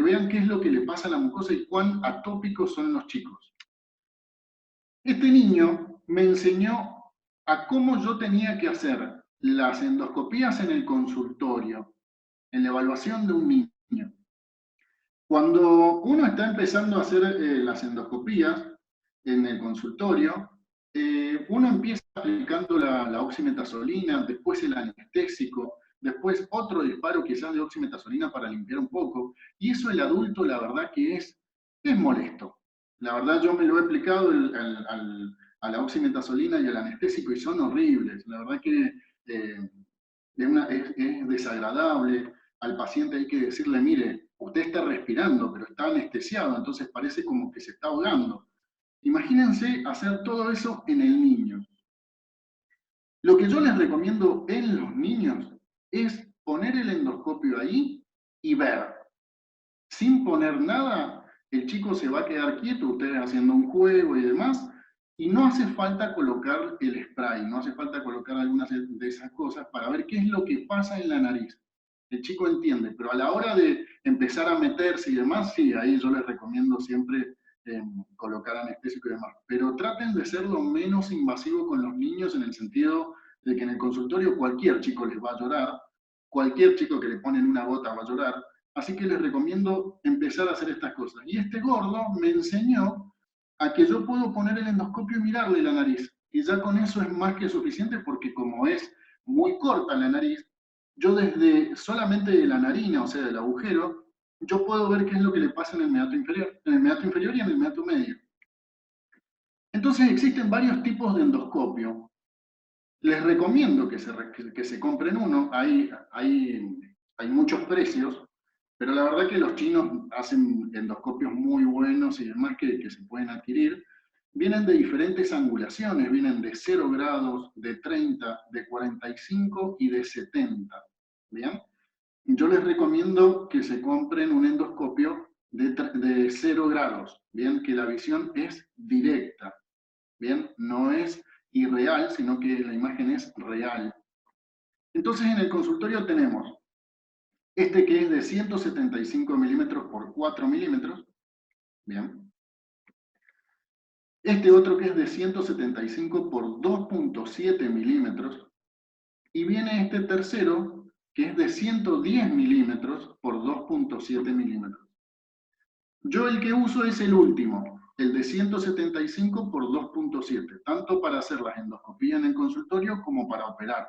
vean qué es lo que le pasa a la mucosa y cuán atópicos son los chicos. Este niño me enseñó a cómo yo tenía que hacer las endoscopías en el consultorio, en la evaluación de un niño. Cuando uno está empezando a hacer las endoscopías en el consultorio, uno empieza aplicando la oximetazolina, después el anestésico, después otro disparo quizás de oximetazolina para limpiar un poco, y eso el adulto la verdad que es molesto. La verdad yo me lo he aplicado a la oximetazolina y al anestésico y son horribles. La verdad que es desagradable. Al paciente hay que decirle, mire, usted está respirando, pero está anestesiado, entonces parece como que se está ahogando. Imagínense hacer todo eso en el niño. Lo que yo les recomiendo en los niños es poner el endoscopio ahí y ver. Sin poner nada, el chico se va a quedar quieto, ustedes haciendo un juego y demás, y no hace falta colocar el spray, no hace falta colocar algunas de esas cosas para ver qué es lo que pasa en la nariz. El chico entiende, pero a la hora de empezar a meterse y demás, sí, ahí yo les recomiendo siempre colocar anestésico y demás. Pero traten de ser lo menos invasivo con los niños en el sentido de que en el consultorio cualquier chico les va a llorar, cualquier chico que le ponen una gota va a llorar, así que les recomiendo empezar a hacer estas cosas. Y este gordo me enseñó a que yo puedo poner el endoscopio y mirarle la nariz. Y ya con eso es más que suficiente porque como es muy corta la nariz, yo desde solamente de la narina, o sea, del agujero, yo puedo ver qué es lo que le pasa en el meato inferior y en el meato medio. Entonces existen varios tipos de endoscopio. Les recomiendo que se compren uno, hay muchos precios, pero la verdad que los chinos hacen endoscopios muy buenos y demás que se pueden adquirir. Vienen de diferentes angulaciones, vienen de 0 grados, de 30, de 45 y de 70. ¿Bien? Yo les recomiendo que se compren un endoscopio de 0 grados, ¿bien? Que la visión es directa, ¿bien? No es irreal, sino que la imagen es real. Entonces en el consultorio tenemos este que es de 175 milímetros por 4 milímetros, ¿bien? Este otro que es de 175 por 2.7 milímetros, y viene este tercero que es de 110 milímetros por 2.7 milímetros. Yo el que uso es el último, el de 175 por 2.7, tanto para hacer las endoscopías en el consultorio como para operar.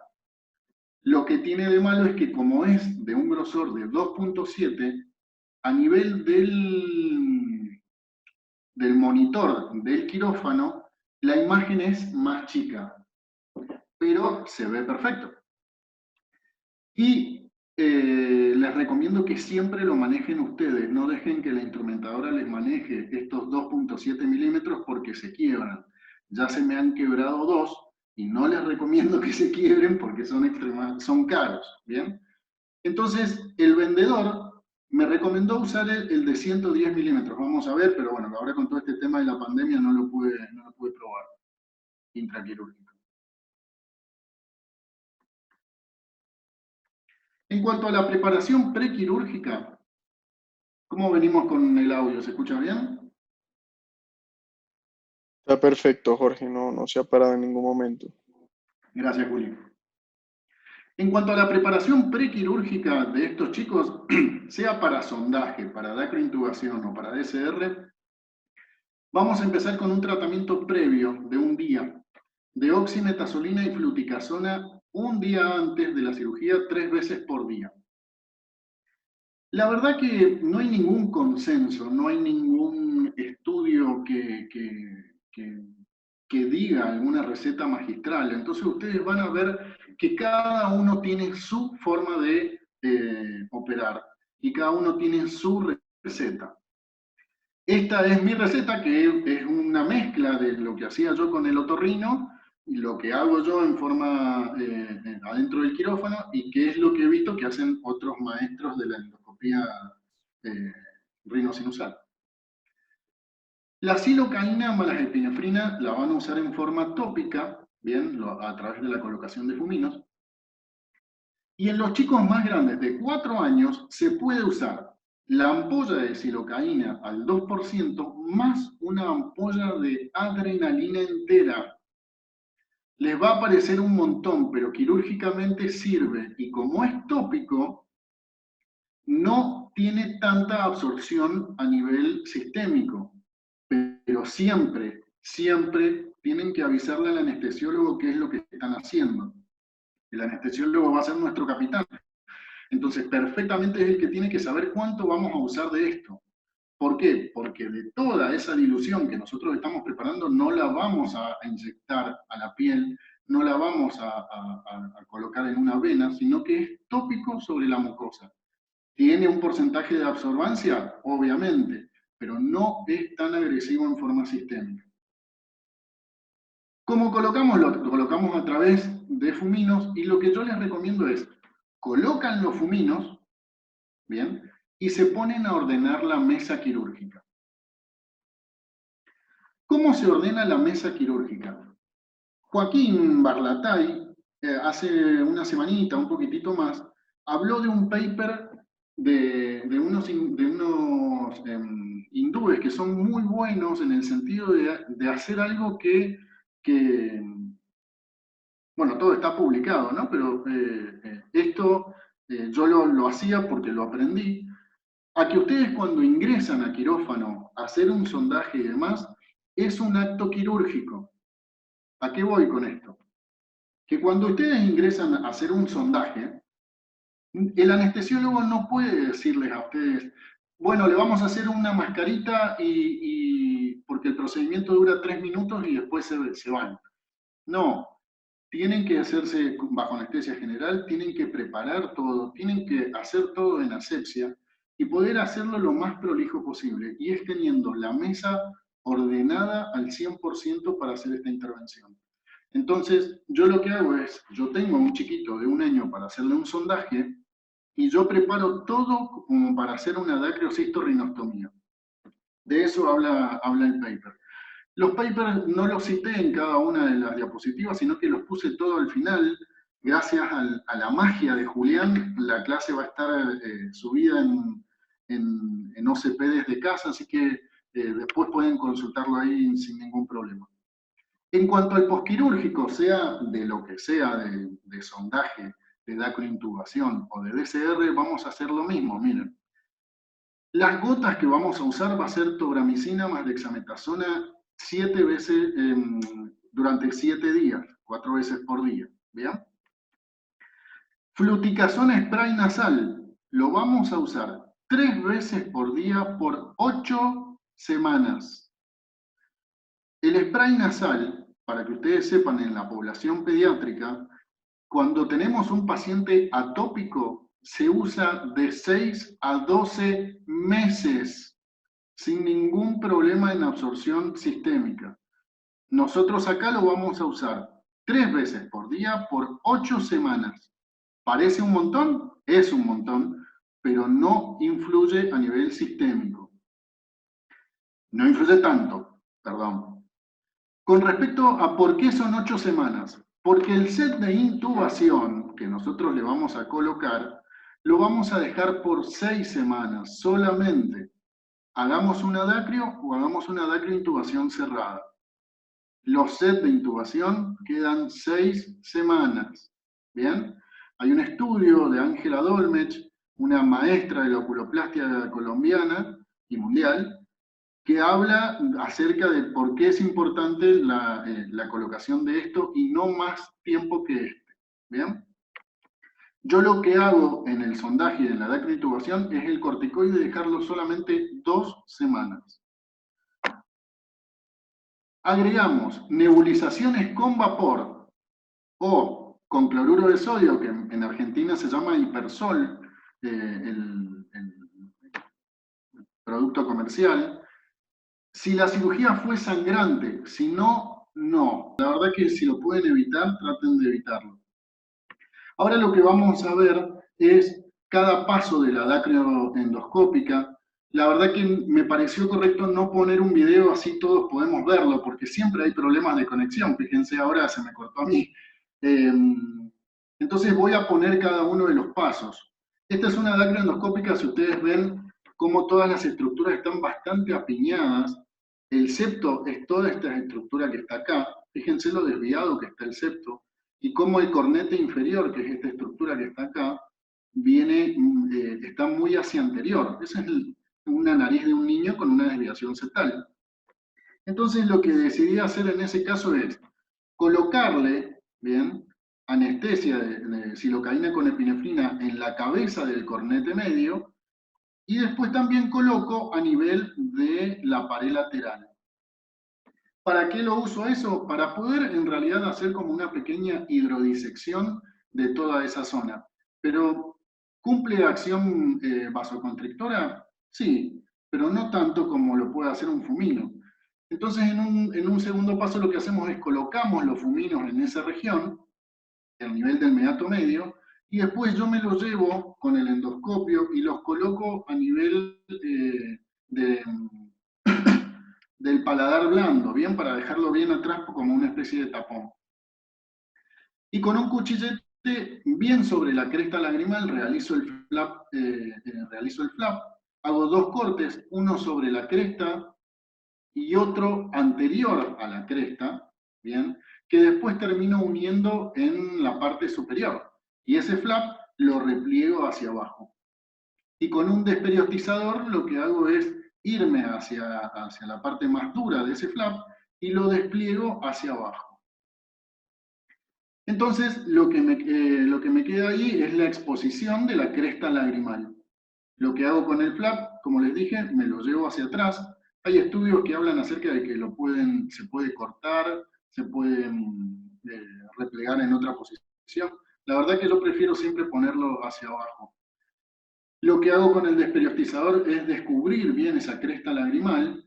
Lo que tiene de malo es que como es de un grosor de 2.7, a nivel del monitor del quirófano, la imagen es más chica, pero se ve perfecto. Y les recomiendo que siempre lo manejen ustedes, no dejen que la instrumentadora les maneje estos 2.7 milímetros porque se quiebran. Ya se me han quebrado 2 y no les recomiendo que se quiebren porque son caros, ¿bien? Entonces, el vendedor me recomendó usar el de 110 milímetros, vamos a ver, pero bueno, ahora con todo este tema de la pandemia no lo pude probar, intraquirúrgico. En cuanto a la preparación prequirúrgica, ¿cómo venimos con el audio? ¿Se escucha bien? Está perfecto, Jorge, no se ha parado en ningún momento. Gracias, Juli. En cuanto a la preparación prequirúrgica de estos chicos, sea para sondaje, para dacrointubación o para DCR, vamos a empezar con un tratamiento previo de un día de oximetazolina y fluticasona un día antes de la cirugía 3 veces por día. La verdad que no hay ningún consenso, no hay ningún estudio que diga alguna receta magistral. Entonces ustedes van a ver que cada uno tiene su forma de operar y cada uno tiene su receta. Esta es mi receta, que es una mezcla de lo que hacía yo con el otorrino y lo que hago yo en forma adentro del quirófano, y que es lo que he visto que hacen otros maestros de la endoscopía rinosinusal. La silocaína más la epinefrina la van a usar en forma tópica, bien, a través de la colocación de fuminos. Y en los chicos más grandes de 4 años se puede usar la ampolla de silocaína al 2% más una ampolla de adrenalina entera. Les va a parecer un montón, pero quirúrgicamente sirve, y como es tópico, no tiene tanta absorción a nivel sistémico, pero siempre tienen que avisarle al anestesiólogo qué es lo que están haciendo. El anestesiólogo va a ser nuestro capitán. Entonces, perfectamente es el que tiene que saber cuánto vamos a usar de esto. ¿Por qué? Porque de toda esa dilución que nosotros estamos preparando, no la vamos a inyectar a la piel, no la vamos a colocar en una vena, sino que es tópico sobre la mucosa. ¿Tiene un porcentaje de absorbancia? Obviamente, pero no es tan agresivo en forma sistémica. ¿Cómo colocamos? Lo colocamos a través de fuminos, y lo que yo les recomiendo es, colocan los fuminos, ¿bien? Y se ponen a ordenar la mesa quirúrgica. ¿Cómo se ordena la mesa quirúrgica? Joaquín Barlatay, hace una semanita, un poquitito más, habló de un paper de unos hindúes que son muy buenos en el sentido de hacer algo que, bueno, todo está publicado, ¿no? Pero esto yo lo hacía porque lo aprendí, a que ustedes cuando ingresan a quirófano a hacer un sondaje y demás, es un acto quirúrgico. ¿A qué voy con esto? Que cuando ustedes ingresan a hacer un sondaje, el anestesiólogo no puede decirles a ustedes, bueno, le vamos a hacer una mascarita porque el procedimiento dura 3 minutos y después se van. No, tienen que hacerse bajo anestesia general, tienen que preparar todo, tienen que hacer todo en asepsia y poder hacerlo lo más prolijo posible. Y es teniendo la mesa ordenada al 100% para hacer esta intervención. Entonces, yo lo que hago es, yo tengo a un chiquito de 1 año para hacerle un sondaje y yo preparo todo como para hacer una dacriocistorrinostomía. De eso habla el paper. Los papers no los cité en cada una de las diapositivas, sino que los puse todo al final. Gracias a la magia de Julián, la clase va a estar subida en OCP desde casa, así que después pueden consultarlo ahí sin ningún problema. En cuanto al posquirúrgico, sea de lo que sea, de sondaje, de dacrointubación o de DCR, vamos a hacer lo mismo, miren. Las gotas que vamos a usar va a ser tobramicina más dexametasona 7 veces durante 7 días, 4 veces por día, ¿bien? Fluticasona spray nasal, lo vamos a usar 3 veces por día por 8 semanas. El spray nasal, para que ustedes sepan, en la población pediátrica, cuando tenemos un paciente atópico, se usa de 6 a 12 meses, sin ningún problema en absorción sistémica. Nosotros acá lo vamos a usar 3 veces por día por 8 semanas. ¿Parece un montón? Es un montón, pero no influye a nivel sistémico. No influye tanto, perdón. Con respecto a por qué son 8 semanas, porque el set de intubación que nosotros le vamos a colocar, lo vamos a dejar por 6 semanas solamente. Hagamos un adacrio o hagamos una adacrio intubación cerrada. Los sets de intubación quedan 6 semanas. ¿Bien? Hay un estudio de Ángela Dolmech, una maestra de la oculoplastia colombiana y mundial, que habla acerca de por qué es importante la colocación de esto y no más tiempo que este. ¿Bien? Yo lo que hago en el sondaje y en la DAC de intubación es el corticoide dejarlo solamente 2 semanas. Agregamos nebulizaciones con vapor o con cloruro de sodio, que en Argentina se llama hipersol, el producto comercial. Si la cirugía fue sangrante, si no, no. La verdad que si lo pueden evitar, traten de evitarlo. Ahora lo que vamos a ver es cada paso de la dacroendoscópica. La verdad que me pareció correcto no poner un video así todos podemos verlo, porque siempre hay problemas de conexión. Fíjense, ahora se me cortó a mí. Entonces voy a poner cada uno de los pasos. Esta es una dacroendoscópica, si ustedes ven cómo todas las estructuras están bastante apiñadas. El septo es toda esta estructura que está acá. Fíjense lo desviado que está el septo. Y cómo el cornete inferior, que es esta estructura que está acá, está muy hacia anterior. Esa es una nariz de un niño con una desviación septal. Entonces lo que decidí hacer en ese caso es colocarle, ¿bien?, anestesia de silocaína con epinefrina en la cabeza del cornete medio, y después también coloco a nivel de la pared lateral. ¿Para qué lo uso eso? Para poder en realidad hacer como una pequeña hidrodisección de toda esa zona. Pero, ¿cumple acción vasoconstrictora? Sí, pero no tanto como lo puede hacer un fumino. Entonces, en un segundo paso lo que hacemos es colocamos los fuminos en esa región, al nivel del meato medio, y después yo me los llevo con el endoscopio y los coloco a nivel del paladar blando, bien, para dejarlo bien atrás como una especie de tapón. Y con un cuchillete bien sobre la cresta lagrimal realizo el flap, hago 2 cortes, uno sobre la cresta y otro anterior a la cresta, bien, que después termino uniendo en la parte superior. Y ese flap lo repliego hacia abajo. Y con un desperiostizador lo que hago es irme hacia la parte más dura de ese flap y lo despliego hacia abajo. Entonces, lo que me queda ahí es la exposición de la cresta lagrimal. Lo que hago con el flap, como les dije, me lo llevo hacia atrás. Hay estudios que hablan acerca de que se puede cortar, se puede replegar en otra posición. La verdad que yo prefiero siempre ponerlo hacia abajo. Lo que hago con el desperiostizador es descubrir bien esa cresta lagrimal,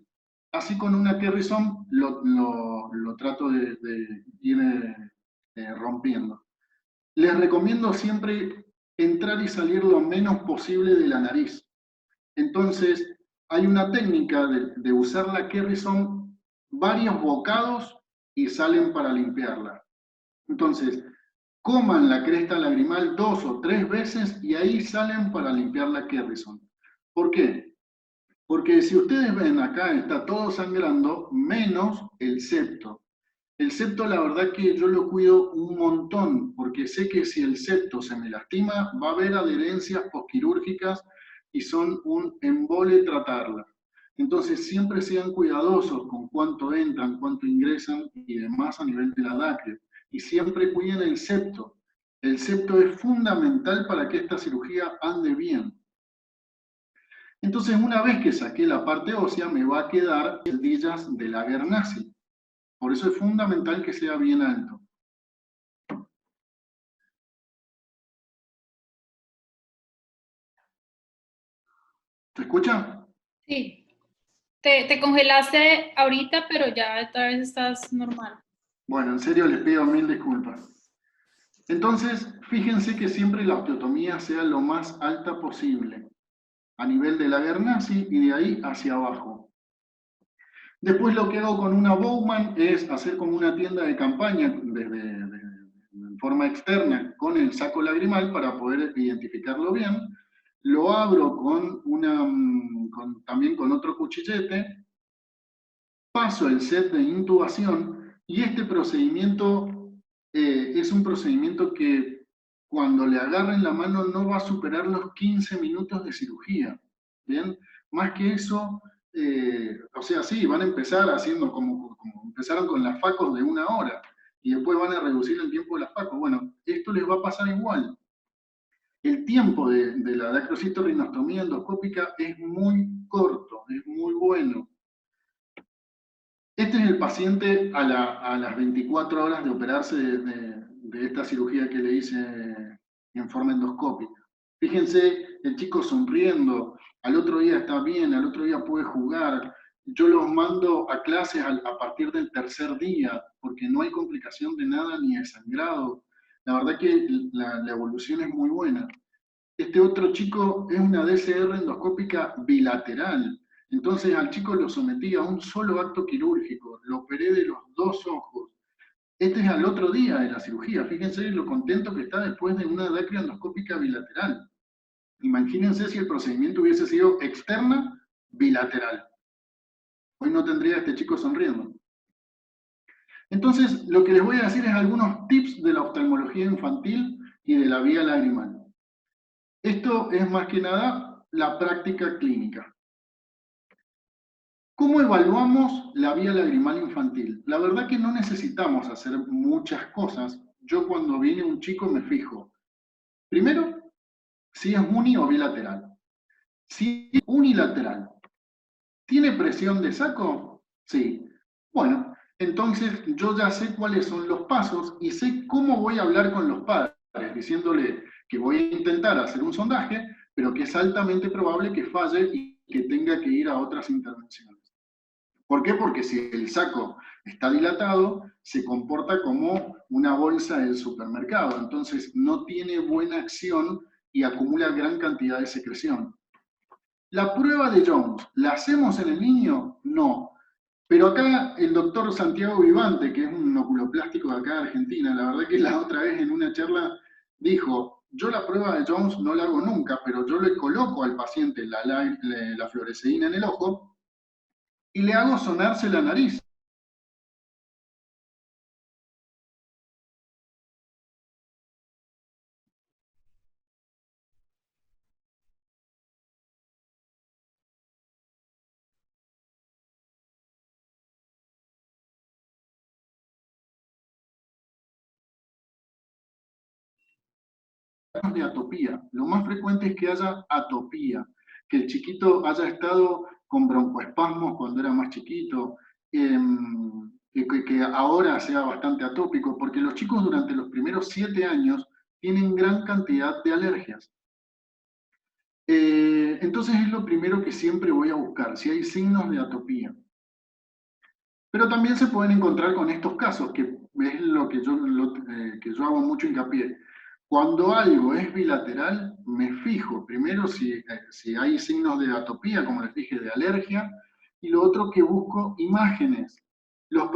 así con una Kerrison lo trato de ir rompiendo. Les recomiendo siempre entrar y salir lo menos posible de la nariz. Entonces, hay una técnica de usar la Kerrison varios bocados y salen para limpiarla. Entonces, coman la cresta lagrimal 2 o 3 veces y ahí salen para limpiar la Kerrison. ¿Por qué? Porque si ustedes ven acá, está todo sangrando, menos el septo. El septo, la verdad que yo lo cuido un montón, porque sé que si el septo se me lastima, va a haber adherencias posquirúrgicas y son un embole tratarlas. Entonces siempre sean cuidadosos con cuánto entran, cuánto ingresan y demás a nivel de la dacre. Y siempre cuiden el septo. El septo es fundamental para que esta cirugía ande bien. Entonces, una vez que saqué la parte ósea, me va a quedar celdillas de Lager nazi. Por eso es fundamental que sea bien alto. ¿Se escucha? Sí. Te congelaste ahorita, pero ya otra vez estás normal. Bueno, en serio les pido 1000 disculpas. Entonces, fíjense que siempre la osteotomía sea lo más alta posible, a nivel de la Guernsey y de ahí hacia abajo. Después lo que hago con una Bowman es hacer como una tienda de campaña en forma externa con el saco lagrimal para poder identificarlo bien. Lo abro también con otro cuchillete, paso el set de intubación y este procedimiento es un procedimiento que cuando le agarren la mano no va a superar los 15 minutos de cirugía. ¿Bien? Más que eso, o sea, sí, van a empezar haciendo como empezaron con las facos de 1 hora y después van a reducir el tiempo de las facos. Bueno, esto les va a pasar igual. El tiempo de la dacrocitorinastomía endoscópica es muy corto, es muy bueno. Este es el paciente a las 24 horas de operarse de esta cirugía que le hice en forma endoscópica. Fíjense, el chico sonriendo, al otro día está bien, al otro día puede jugar. Yo los mando a clases a partir del 3er día, porque no hay complicación de nada ni de sangrado. La verdad que la evolución es muy buena. Este otro chico es una DCR endoscópica bilateral. Entonces al chico lo sometí a un solo acto quirúrgico, lo operé de los 2 ojos. Este es al otro día de la cirugía. Fíjense lo contento que está después de una dacria endoscópica bilateral. Imagínense si el procedimiento hubiese sido externa bilateral. Hoy no tendría a este chico sonriendo. Entonces, lo que les voy a decir es algunos tips de la oftalmología infantil y de la vía lagrimal. Esto es más que nada la práctica clínica. ¿Cómo evaluamos la vía lagrimal infantil? La verdad que no necesitamos hacer muchas cosas. Yo cuando viene un chico me fijo, primero, si es uni o bilateral. Si es unilateral, ¿tiene presión de saco? Sí. Bueno, entonces yo ya sé cuáles son los pasos y sé cómo voy a hablar con los padres, diciéndole que voy a intentar hacer un sondaje, pero que es altamente probable que falle y que tenga que ir a otras intervenciones. ¿Por qué? Porque si el saco está dilatado, se comporta como una bolsa del supermercado, entonces no tiene buena acción y acumula gran cantidad de secreción. ¿La prueba de Jones la hacemos en el niño? No. Pero acá el doctor Santiago Vivante, que es un oculoplástico de acá de Argentina, la verdad que la otra vez en una charla dijo, yo la prueba de Jones no la hago nunca, pero yo le coloco al paciente la fluoresceína en el ojo y le hago sonarse la nariz. De atopía. Lo más frecuente es que haya atopía, que el chiquito haya estado con broncoespasmos cuando era más chiquito, que ahora sea bastante atópico, porque los chicos durante los primeros 7 años tienen gran cantidad de alergias. Entonces es lo primero que siempre voy a buscar, si hay signos de atopía. Pero también se pueden encontrar con estos casos, que es lo que yo hago mucho hincapié. Cuando algo es bilateral, me fijo primero si hay signos de atopía, como les dije, de alergia, y lo otro que busco, imágenes. Los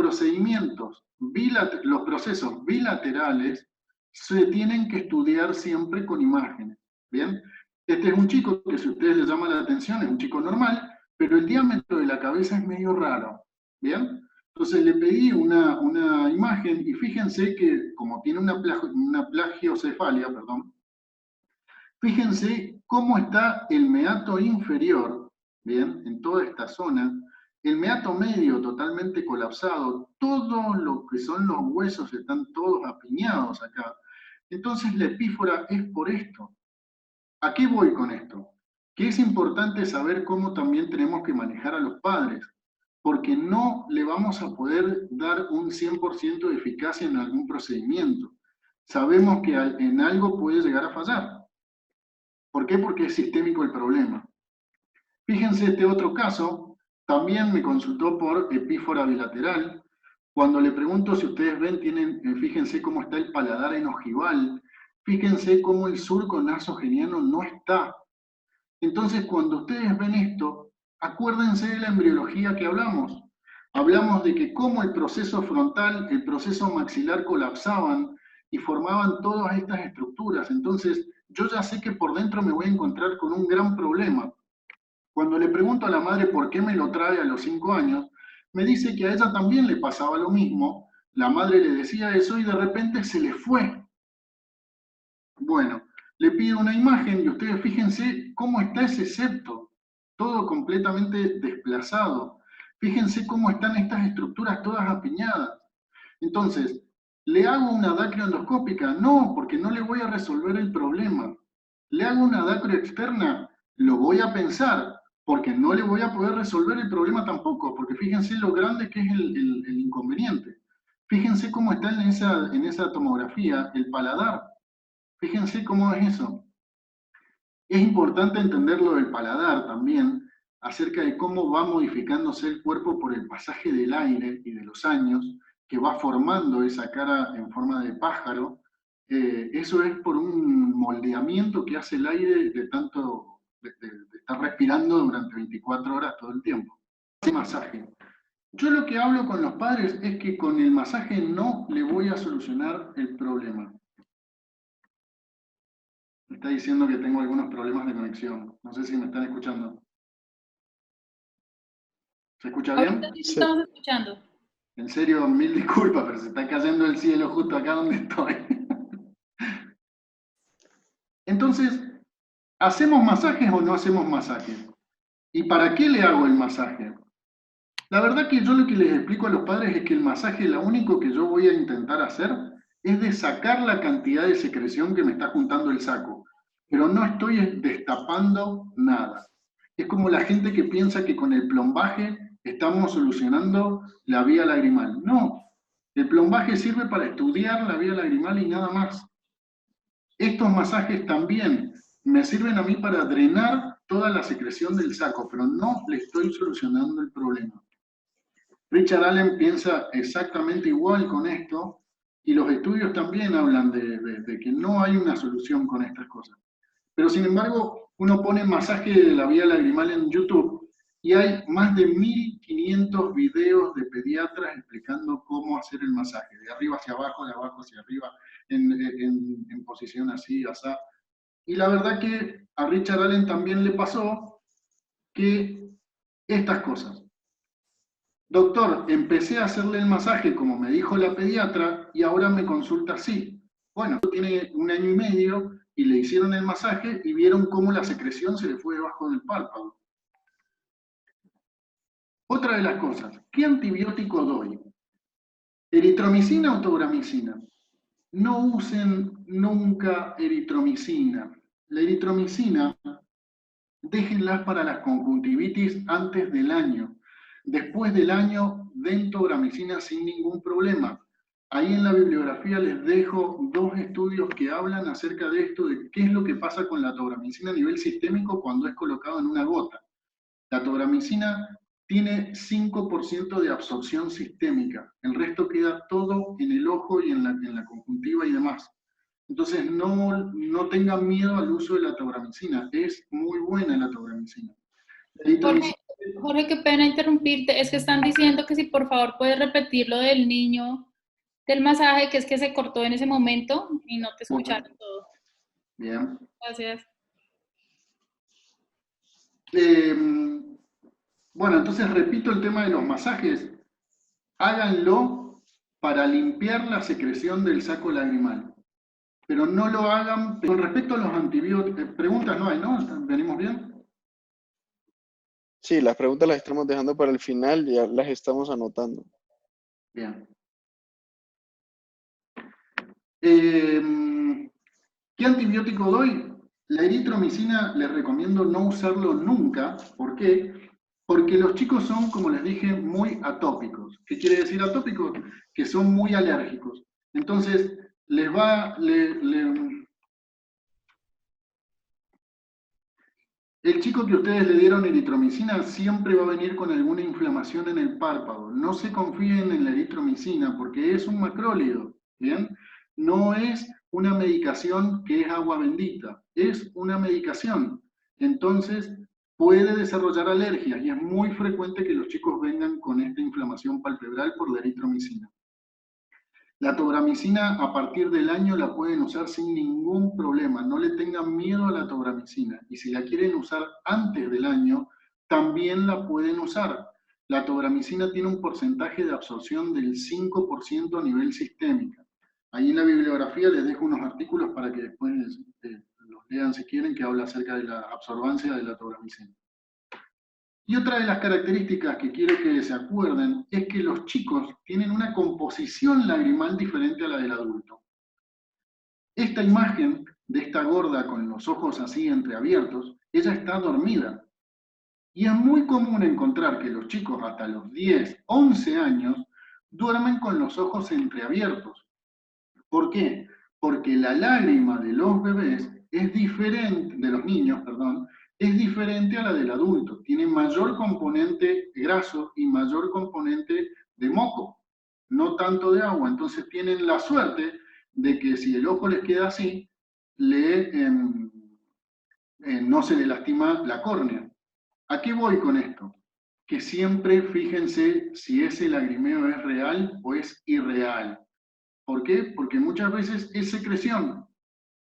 los procesos bilaterales se tienen que estudiar siempre con imágenes. ¿Bien? Este es un chico que, si a ustedes les llama la atención, es un chico normal, pero el diámetro de la cabeza es medio raro. ¿Bien? Entonces le pedí una imagen y fíjense que como tiene una plagiocefalia, perdón, fíjense cómo está el meato inferior, bien, en toda esta zona, el meato medio totalmente colapsado, todo lo que son los huesos están todos apiñados acá. Entonces la epífora es por esto. ¿A qué voy con esto? Que es importante saber cómo también tenemos que manejar a los padres. porque no le vamos a poder dar un 100% de eficacia en algún procedimiento. Sabemos que en algo puede llegar a fallar. ¿Por qué? Porque es sistémico el problema. Fíjense este otro caso, también me consultó por epífora bilateral. Cuando le pregunto si ustedes ven, fíjense cómo está el paladar en ojival, fíjense cómo el surco nasogeniano no está. Entonces, cuando ustedes ven esto, acuérdense de la embriología que hablamos. Hablamos de que cómo el proceso frontal, el proceso maxilar colapsaban y formaban todas estas estructuras. Entonces, yo ya sé que por dentro me voy a encontrar con un gran problema. Cuando le pregunto a la madre por qué me lo trae a los 5 años, me dice que a ella también le pasaba lo mismo. La madre le decía eso y de repente se le fue. Bueno, le pido una imagen y ustedes fíjense cómo está ese septo, todo completamente desplazado. Fíjense cómo están estas estructuras todas apiñadas. Entonces, ¿le hago una dacrio endoscópica? No, porque no le voy a resolver el problema. ¿Le hago una dacrio externa? Lo voy a pensar, porque no le voy a poder resolver el problema tampoco, porque fíjense lo grande que es el inconveniente. Fíjense cómo está en esa tomografía el paladar. Fíjense cómo es eso. Es importante entender lo del paladar también, acerca de cómo va modificándose el cuerpo por el pasaje del aire y de los años, que va formando esa cara en forma de pájaro. Eso es por un moldeamiento que hace el aire de tanto, de estar respirando durante 24 horas todo el tiempo. El masaje. Yo lo que hablo con los padres es que con el masaje no le voy a solucionar el problema. Me está diciendo que tengo algunos problemas de conexión. No sé si me están escuchando. ¿Se escucha bien? Ahorita sí te estamos escuchando. En serio, mil disculpas, pero se está cayendo el cielo justo acá donde estoy. Entonces, ¿hacemos masajes o no hacemos masajes? ¿Y para qué le hago el masaje? La verdad que yo lo que les explico a los padres es que el masaje, lo único que yo voy a intentar hacer es de sacar la cantidad de secreción que me está juntando el saco, pero no estoy destapando nada. Es como la gente que piensa que con el plombaje estamos solucionando la vía lagrimal. No, el plombaje sirve para estudiar la vía lagrimal y nada más. Estos masajes también me sirven a mí para drenar toda la secreción del saco, pero no le estoy solucionando el problema. Richard Allen piensa exactamente igual con esto, y los estudios también hablan de que no hay una solución con estas cosas. Pero sin embargo, uno pone masaje de la vía lagrimal en YouTube y hay más de 1500 videos de pediatras explicando cómo hacer el masaje, de arriba hacia abajo, de abajo hacia arriba, en posición así, así. Y la verdad que a Richard Allen también le pasó que estas cosas. Doctor, empecé a hacerle el masaje como me dijo la pediatra y ahora me consulta así. Bueno, tiene 1 año y medio y le hicieron el masaje y vieron cómo la secreción se le fue debajo del párpado. Otra de las cosas, ¿qué antibiótico doy? ¿Eritromicina o tobramicina? No usen nunca eritromicina. La eritromicina, déjenlas para las conjuntivitis antes del año. Después del año, den tobramicina sin ningún problema. Ahí en la bibliografía les dejo 2 estudios que hablan acerca de esto, de qué es lo que pasa con la tobramicina a nivel sistémico cuando es colocado en una gota. La tobramicina tiene 5% de absorción sistémica, el resto queda todo en el ojo y en la conjuntiva y demás. Entonces no tengan miedo al uso de la tobramicina, es muy buena la tobramicina. Jorge, qué pena interrumpirte, es que están diciendo que si por favor puedes repetir lo del niño del masaje, que es que se cortó en ese momento y no te escucharon todo. Bien. Gracias. Bueno, entonces repito el tema de los masajes. Háganlo para limpiar la secreción del saco lagrimal. Pero no lo hagan con respecto a los antibióticos. Preguntas no hay, ¿no? ¿Venimos bien? Sí, las preguntas las estamos dejando para el final y ya las estamos anotando. Bien. ¿Qué antibiótico doy? La eritromicina les recomiendo no usarlo nunca. ¿Por qué? Porque los chicos son, como les dije, muy atópicos. ¿Qué quiere decir atópicos? Que son muy alérgicos. Entonces, el chico que ustedes le dieron eritromicina siempre va a venir con alguna inflamación en el párpado. No se confíen en la eritromicina porque es un macrólido, ¿bien? No es una medicación que es agua bendita, es una medicación. Entonces, puede desarrollar alergias y es muy frecuente que los chicos vengan con esta inflamación palpebral por la eritromicina. La tobramicina a partir del año la pueden usar sin ningún problema, no le tengan miedo a la tobramicina. Y si la quieren usar antes del año, también la pueden usar. La tobramicina tiene un porcentaje de absorción del 5% a nivel sistémico. Ahí en la bibliografía les dejo unos artículos para que después los lean si quieren, que habla acerca de la absorbancia de la tobramicina. Y otra de las características que quiero que se acuerden es que los chicos tienen una composición lagrimal diferente a la del adulto. Esta imagen de esta gorda con los ojos así entreabiertos, ella está dormida. Y es muy común encontrar que los chicos hasta los 10, 11 años duermen con los ojos entreabiertos. ¿Por qué? Porque la lágrima de los bebés es diferente, de los niños, perdón, es diferente a la del adulto. Tiene mayor componente graso y mayor componente de moco, no tanto de agua. Entonces tienen la suerte de que si el ojo les queda así, no se le lastima la córnea. ¿A qué voy con esto? Que siempre fíjense si ese lagrimeo es real o es irreal. ¿Por qué? Porque muchas veces es secreción.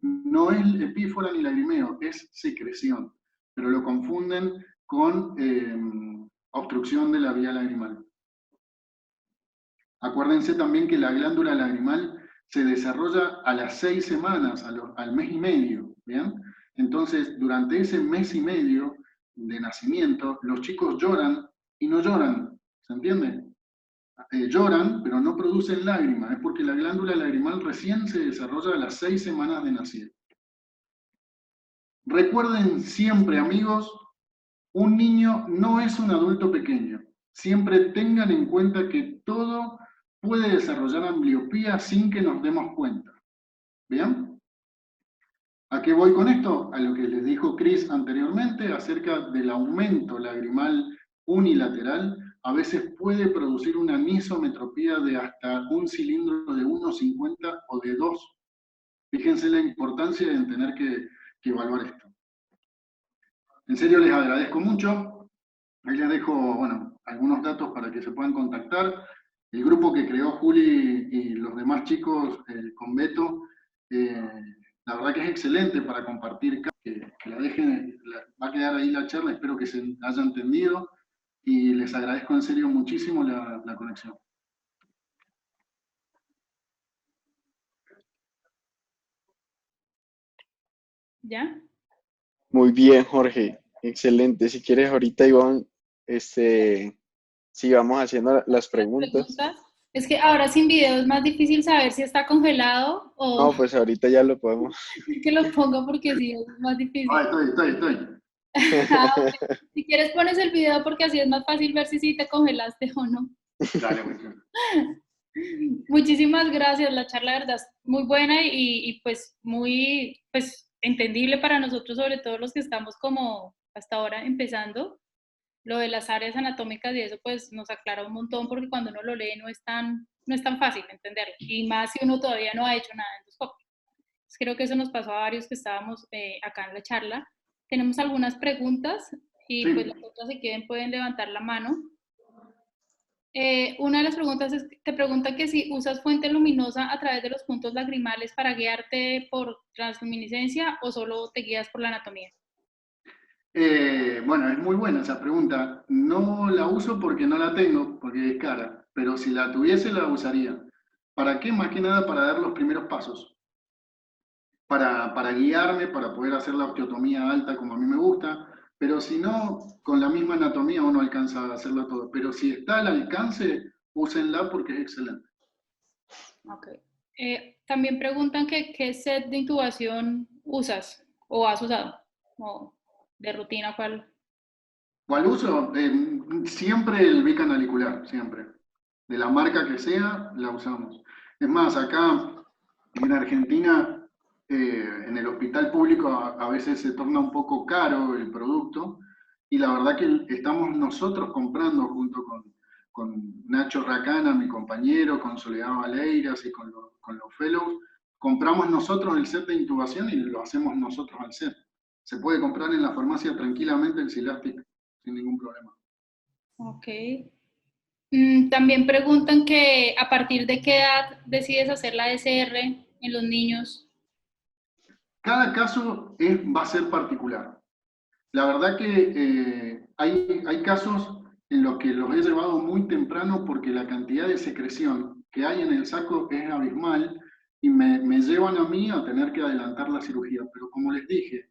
No es epífora ni lagrimeo, es secreción. Pero lo confunden con obstrucción de la vía lagrimal. Acuérdense también que la glándula lagrimal se desarrolla a las 6 semanas, al mes y medio, ¿bien? Entonces, durante ese mes y medio de nacimiento, los chicos lloran y no lloran, ¿se entiende? Lloran, pero no producen lágrimas, es porque la glándula lagrimal recién se desarrolla a las 6 semanas de nacido. Recuerden siempre, amigos, un niño no es un adulto pequeño. Siempre tengan en cuenta que todo puede desarrollar ambliopía sin que nos demos cuenta. ¿Bien? ¿A qué voy con esto? A lo que les dijo Chris anteriormente acerca del aumento lagrimal unilateral. A veces puede producir una anisometropía de hasta un cilindro de 1,50 o de 2. Fíjense la importancia de tener que evaluar esto. En serio les agradezco mucho. Ahí les dejo, bueno, algunos datos para que se puedan contactar. El grupo que creó Juli y los demás chicos con Beto, la verdad que es excelente para compartir, que la dejen, va a quedar ahí la charla, espero que se haya entendido y les agradezco en serio muchísimo la conexión. ¿Ya? Muy bien, Jorge. Excelente. Si quieres, ahorita, Iván, sigamos haciendo las preguntas. Es que ahora sin video es más difícil saber si está congelado o No, pues ahorita ya lo podemos. que lo pongo porque sí es más difícil. Estoy. Okay. Si quieres pones el video porque así es más fácil ver si sí te congelaste o no. Dale, mucho. Muchísimas gracias, la charla de verdad es muy buena y pues muy pues, entendible para nosotros, sobre todo los que estamos como hasta ahora empezando. Lo de las áreas anatómicas y eso pues nos aclara un montón porque cuando uno lo lee no es tan fácil entenderlo y más si uno todavía no ha hecho nada endoscópico. Creo que eso nos pasó a varios que estábamos acá en la charla. Tenemos algunas preguntas y Sí. pues las otras si quieren pueden levantar la mano. Una de las preguntas es, te pregunta que si usas fuente luminosa a través de los puntos lagrimales para guiarte por transluminiscencia o solo te guías por la anatomía. Bueno, es muy buena esa pregunta. No la uso porque no la tengo, porque es cara, pero si la tuviese la usaría. ¿Para qué? Más que nada para dar los primeros pasos. Para guiarme, para poder hacer la osteotomía alta como a mí me gusta, pero si no, con la misma anatomía uno alcanza a hacerlo todo. Pero si está al alcance, úsenla porque es excelente. Okay. También preguntan que qué set de intubación usas o has usado, o de rutina cuál. ¿Cuál uso? Siempre el bicanalicular, siempre. De la marca que sea, la usamos. Es más, acá en Argentina, en el hospital público a veces se torna un poco caro el producto y la verdad que estamos nosotros comprando junto con Nacho Racana, mi compañero, con Soledad Valeiras y con los fellows, compramos nosotros el set de intubación y lo hacemos nosotros al set. Se puede comprar en la farmacia tranquilamente el Silastic sin ningún problema. Ok. También preguntan que a partir de qué edad decides hacer la DCR en los niños. Cada caso va a ser particular. La verdad que hay casos en los que los he llevado muy temprano porque la cantidad de secreción que hay en el saco es abismal y me llevan a mí a tener que adelantar la cirugía. Pero como les dije,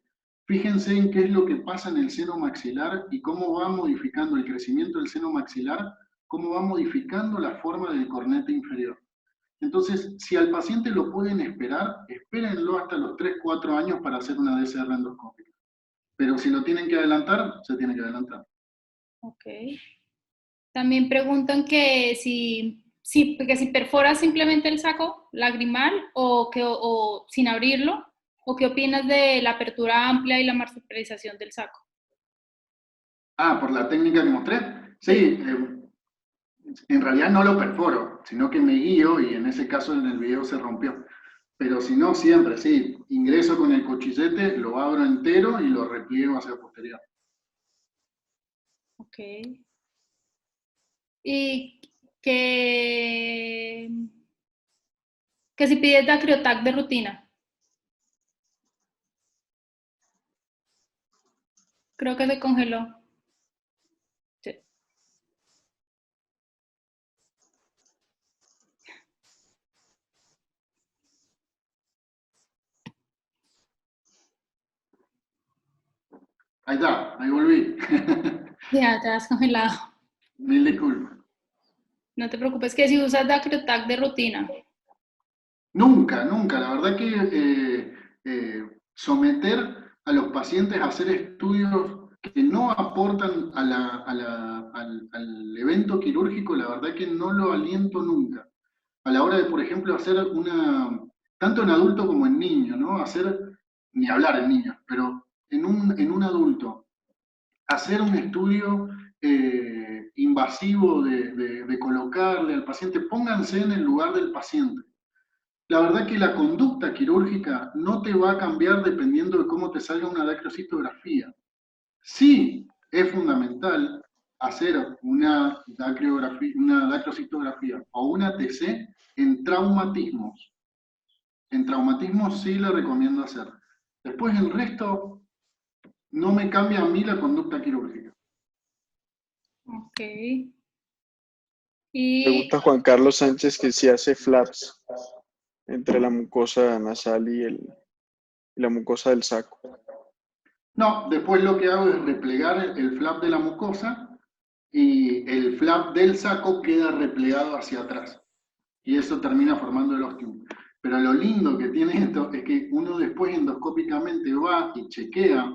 fíjense en qué es lo que pasa en el seno maxilar y cómo va modificando el crecimiento del seno maxilar, cómo va modificando la forma del cornete inferior. Entonces, si al paciente lo pueden esperar, espérenlo hasta los 3, 4 años para hacer una DCR endoscópica. Pero si lo tienen que adelantar, se tiene que adelantar. Ok. También preguntan que si perforas simplemente el saco lagrimal o sin abrirlo, o qué opinas de la apertura amplia y la marsupialización del saco. Ah, por la técnica que mostré. Sí, en realidad no lo perforo, sino que me guío y en ese caso en el video se rompió. Pero si no, siempre, sí, ingreso con el cuchillete, lo abro entero y lo repliego hacia posterior. Ok. Y que si pides Dacriotac de rutina. Creo que se congeló. Sí. Ahí está, ahí volví. Ya te has congelado. Mil disculpas. No te preocupes, que si usas Dacriotac de rutina. Nunca, nunca. La verdad que someter a los pacientes a hacer estudios que no aportan al evento quirúrgico, la verdad que no lo aliento nunca. A la hora de, por ejemplo, hacer tanto en adulto como en niño, ¿no? Hacer, ni hablar en niños, pero en un adulto, hacer un estudio invasivo de colocarle al paciente, pónganse en el lugar del paciente. La verdad que la conducta quirúrgica no te va a cambiar dependiendo de cómo te salga una dacrocitografía. Sí es fundamental hacer una dacrocitografía o una TC en traumatismos. En traumatismos sí le recomiendo hacer. Después el resto no me cambia a mí la conducta quirúrgica. Ok. Pregunta Juan Carlos Sánchez que si hace flaps entre la mucosa nasal y la mucosa del saco. No, después lo que hago es replegar el flap de la mucosa y el flap del saco queda replegado hacia atrás. Y eso termina formando el ostium. Pero lo lindo que tiene esto es que uno después endoscópicamente va y chequea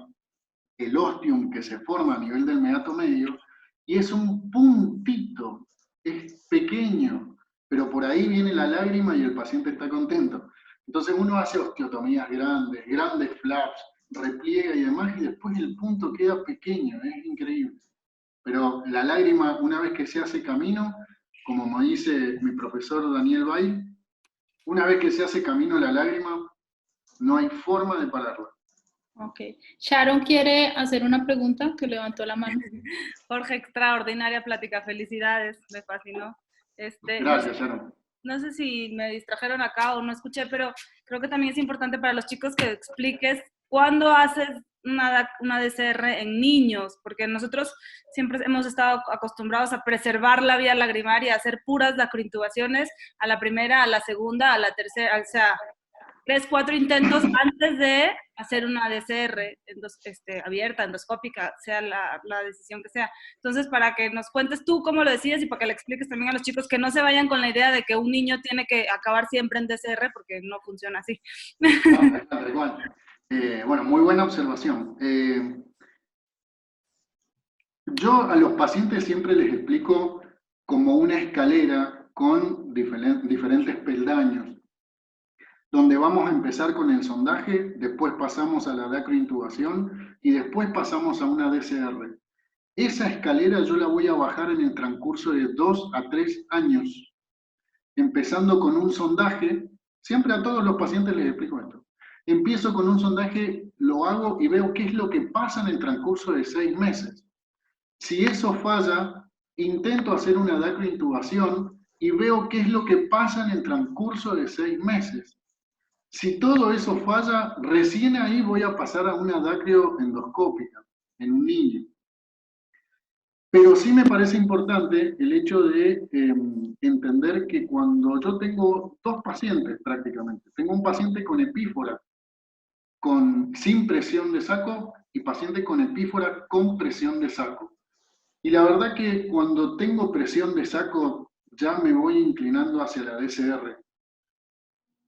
el ostium que se forma a nivel del meato medio y es un puntito, es pequeño, pero por ahí viene la lágrima y el paciente está contento. Entonces uno hace osteotomías grandes, grandes flaps, repliega y demás, y después el punto queda pequeño, es increíble. Pero la lágrima, una vez que se hace camino, como me dice mi profesor Daniel Bay, una vez que se hace camino la lágrima, no hay forma de pararla. Ok. Sharon quiere hacer una pregunta, que levantó la mano. Jorge, extraordinaria plática, felicidades, me fascinó. Gracias, Sharon. No sé si me distrajeron acá o no escuché, pero creo que también es importante para los chicos que expliques cuándo haces una DCR en niños, porque nosotros siempre hemos estado acostumbrados a preservar la vía lagrimal y a hacer puras dacrointubaciones a la primera, a la segunda, a la tercera, o sea, 3, 4 intentos antes de hacer una DCR abierta, endoscópica, sea la decisión que sea. Entonces, para que nos cuentes tú cómo lo decides y para que le expliques también a los chicos que no se vayan con la idea de que un niño tiene que acabar siempre en DCR, porque no funciona así. Tal cual. Bueno, muy buena observación. Yo a los pacientes siempre les explico como una escalera con diferentes peldaños, donde vamos a empezar con el sondaje, después pasamos a la dacrointubación y después pasamos a una DCR. Esa escalera yo la voy a bajar en el transcurso de 2 a 3 años, empezando con un sondaje. Siempre a todos los pacientes les explico esto. Empiezo con un sondaje, lo hago y veo qué es lo que pasa en el transcurso de 6 meses. Si eso falla, intento hacer una dacrointubación y veo qué es lo que pasa en el transcurso de 6 meses. Si todo eso falla, recién ahí voy a pasar a una dacroendoscópica en un niño. Pero sí me parece importante el hecho de entender que cuando yo tengo 2 pacientes prácticamente, tengo un paciente con epífora sin presión de saco y paciente con epífora con presión de saco. Y la verdad que cuando tengo presión de saco ya me voy inclinando hacia la DCR.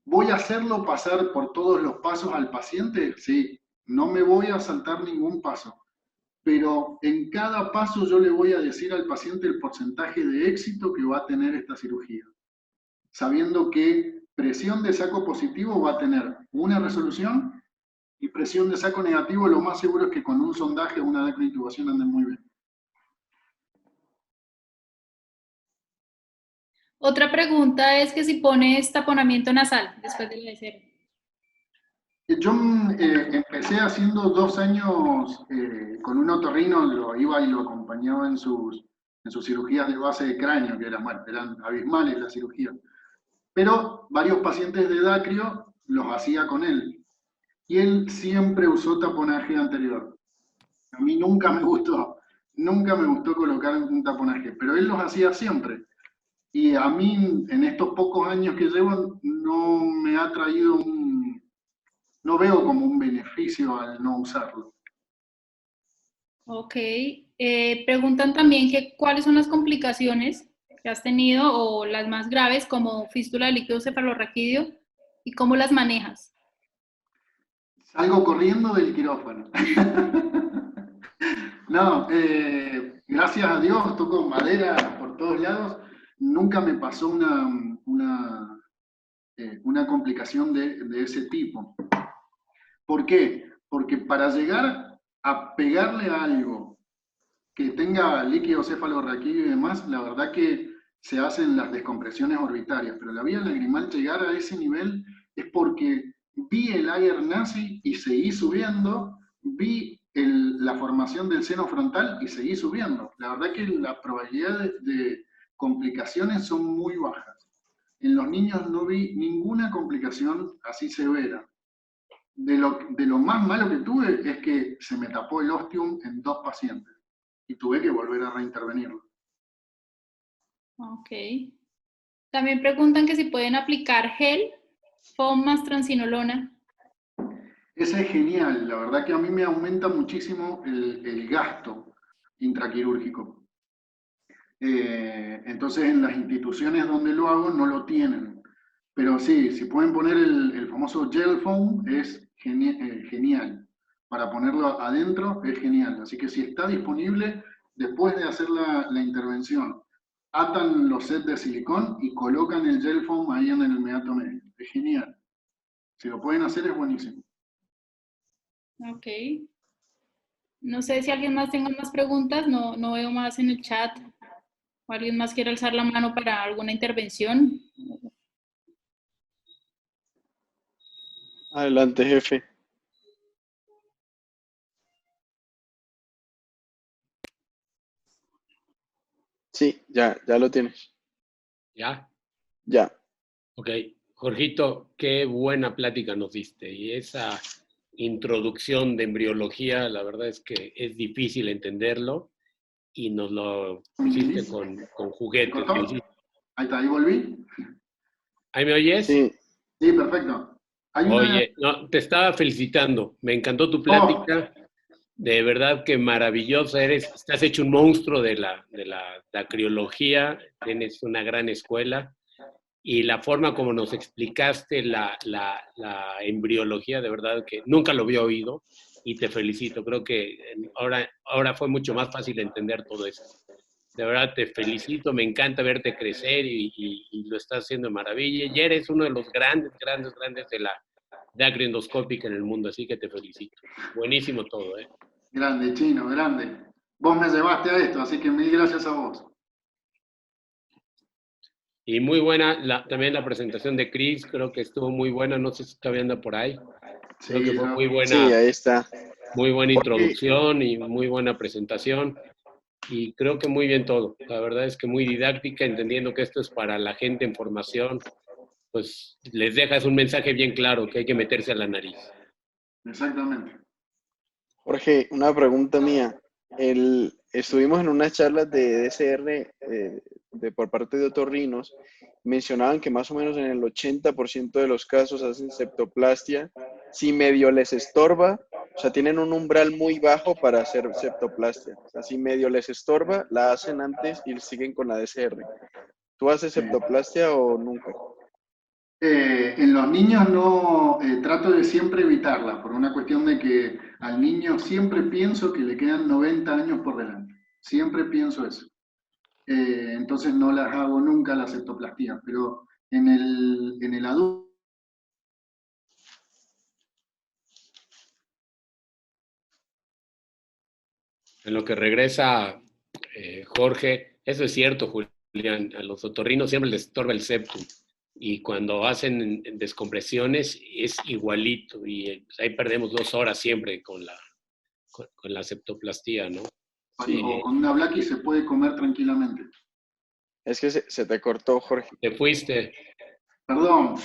¿Voy a hacerlo pasar por todos los pasos al paciente? Sí, no me voy a saltar ningún paso. Pero en cada paso yo le voy a decir al paciente el porcentaje de éxito que va a tener esta cirugía, sabiendo que presión de saco positivo va a tener una resolución y presión de saco negativo lo más seguro es que con un sondaje o una dacrointubación anden muy bien. Otra pregunta es que si pones taponamiento nasal después de la DCR. Yo empecé haciendo 2 años con un otorrino, lo iba y lo acompañaba en sus cirugías de base de cráneo, que eran abismales las cirugías. Pero varios pacientes de Dacrio los hacía con él. Y él siempre usó taponaje anterior. A mí nunca me gustó colocar un taponaje, pero él los hacía siempre. Y a mí, en estos pocos años que llevo, no me ha traído no veo como un beneficio al no usarlo. Ok. Preguntan también que cuáles son las complicaciones que has tenido o las más graves como fístula de líquido cefalorraquídeo y cómo las manejas. Salgo corriendo del quirófano. No, gracias a Dios, toco madera por todos lados. Nunca me pasó una complicación de ese tipo. ¿Por qué? Porque para llegar a pegarle a algo que tenga líquido cefalorraquídeo y demás, la verdad que se hacen las descompresiones orbitarias, pero la vía lagrimal llegar a ese nivel es porque vi el Ager nazi y seguí subiendo, vi la formación del seno frontal y seguí subiendo. La verdad que la probabilidad de complicaciones son muy bajas. En los niños no vi ninguna complicación así severa. De lo más malo que tuve es que se me tapó el ostium en 2 pacientes y tuve que volver a reintervenirlo. Ok. También preguntan que si pueden aplicar gel, foam más transinolona. Ese es genial, la verdad que a mí me aumenta muchísimo el gasto intraquirúrgico. Entonces en las instituciones donde lo hago no lo tienen. Pero sí, si pueden poner el famoso gel foam es genial. Para ponerlo adentro es genial. Así que si está disponible, después de hacer la intervención, atan los sets de silicón y colocan el gel foam ahí en el meato medio. Es genial. Si lo pueden hacer es buenísimo. Ok. No sé si alguien más tenga más preguntas, no veo más en el chat. ¿O alguien más quiere alzar la mano para alguna intervención? Adelante, jefe. Sí, ya lo tienes. ¿Ya? Ya. Ok. Jorgito, qué buena plática nos diste. Y esa introducción de embriología, la verdad es que es difícil entenderlo y nos lo hiciste con juguetes. Ahí está, ahí volví. ¿Ahí me oyes? Sí. Sí, perfecto. Oye, no, te estaba felicitando. Me encantó tu plática. De verdad que maravillosa eres. Estás hecho un monstruo de la criología. Tienes una gran escuela. y la forma como nos explicaste la embriología, de verdad que nunca lo había oído y te felicito. Creo que ahora fue mucho más fácil entender todo esto. De verdad te felicito, me encanta verte crecer y lo estás haciendo de maravilla. Y eres uno de los grandes de la endoscópica en el mundo, así que te felicito. Buenísimo todo, ¿eh? Grande, Chino, grande. Vos me llevaste a esto, así que mil gracias a vos. Y muy buena también la presentación de Chris, creo que estuvo muy buena, no sé si todavía anda por ahí. Creo que fue muy Sí, buena, ahí está. muy buena introducción y muy buena presentación. Y creo que muy bien todo. La verdad es que muy didáctica, entendiendo que esto es para la gente en formación, pues les dejas un mensaje bien claro que hay que meterse a la nariz. Exactamente. Jorge, una pregunta mía. Estuvimos en unas charlas de DCR por parte de otorrinos. Mencionaban que más o menos en el 80% de los casos hacen septoplastia. Si medio les estorba, o sea, tienen un umbral muy bajo para hacer septoplastia. O sea, si medio les estorba, la hacen antes y siguen con la DCR. ¿Tú haces septoplastia o nunca? En los niños no, trato de siempre evitarla, por una cuestión de que al niño siempre pienso que le quedan 90 años por delante. Siempre pienso eso. Entonces no las hago nunca las septoplastías, pero en el adulto. En lo que regresa Jorge, eso es cierto, Julián, a los otorrinos siempre les estorba el septum. Y cuando hacen descompresiones es igualito y pues, ahí perdemos 2 horas siempre con la septoplastía, ¿no? Sí. O con una Blackie se puede comer tranquilamente. Es que se te cortó, Jorge. Te fuiste. Perdón.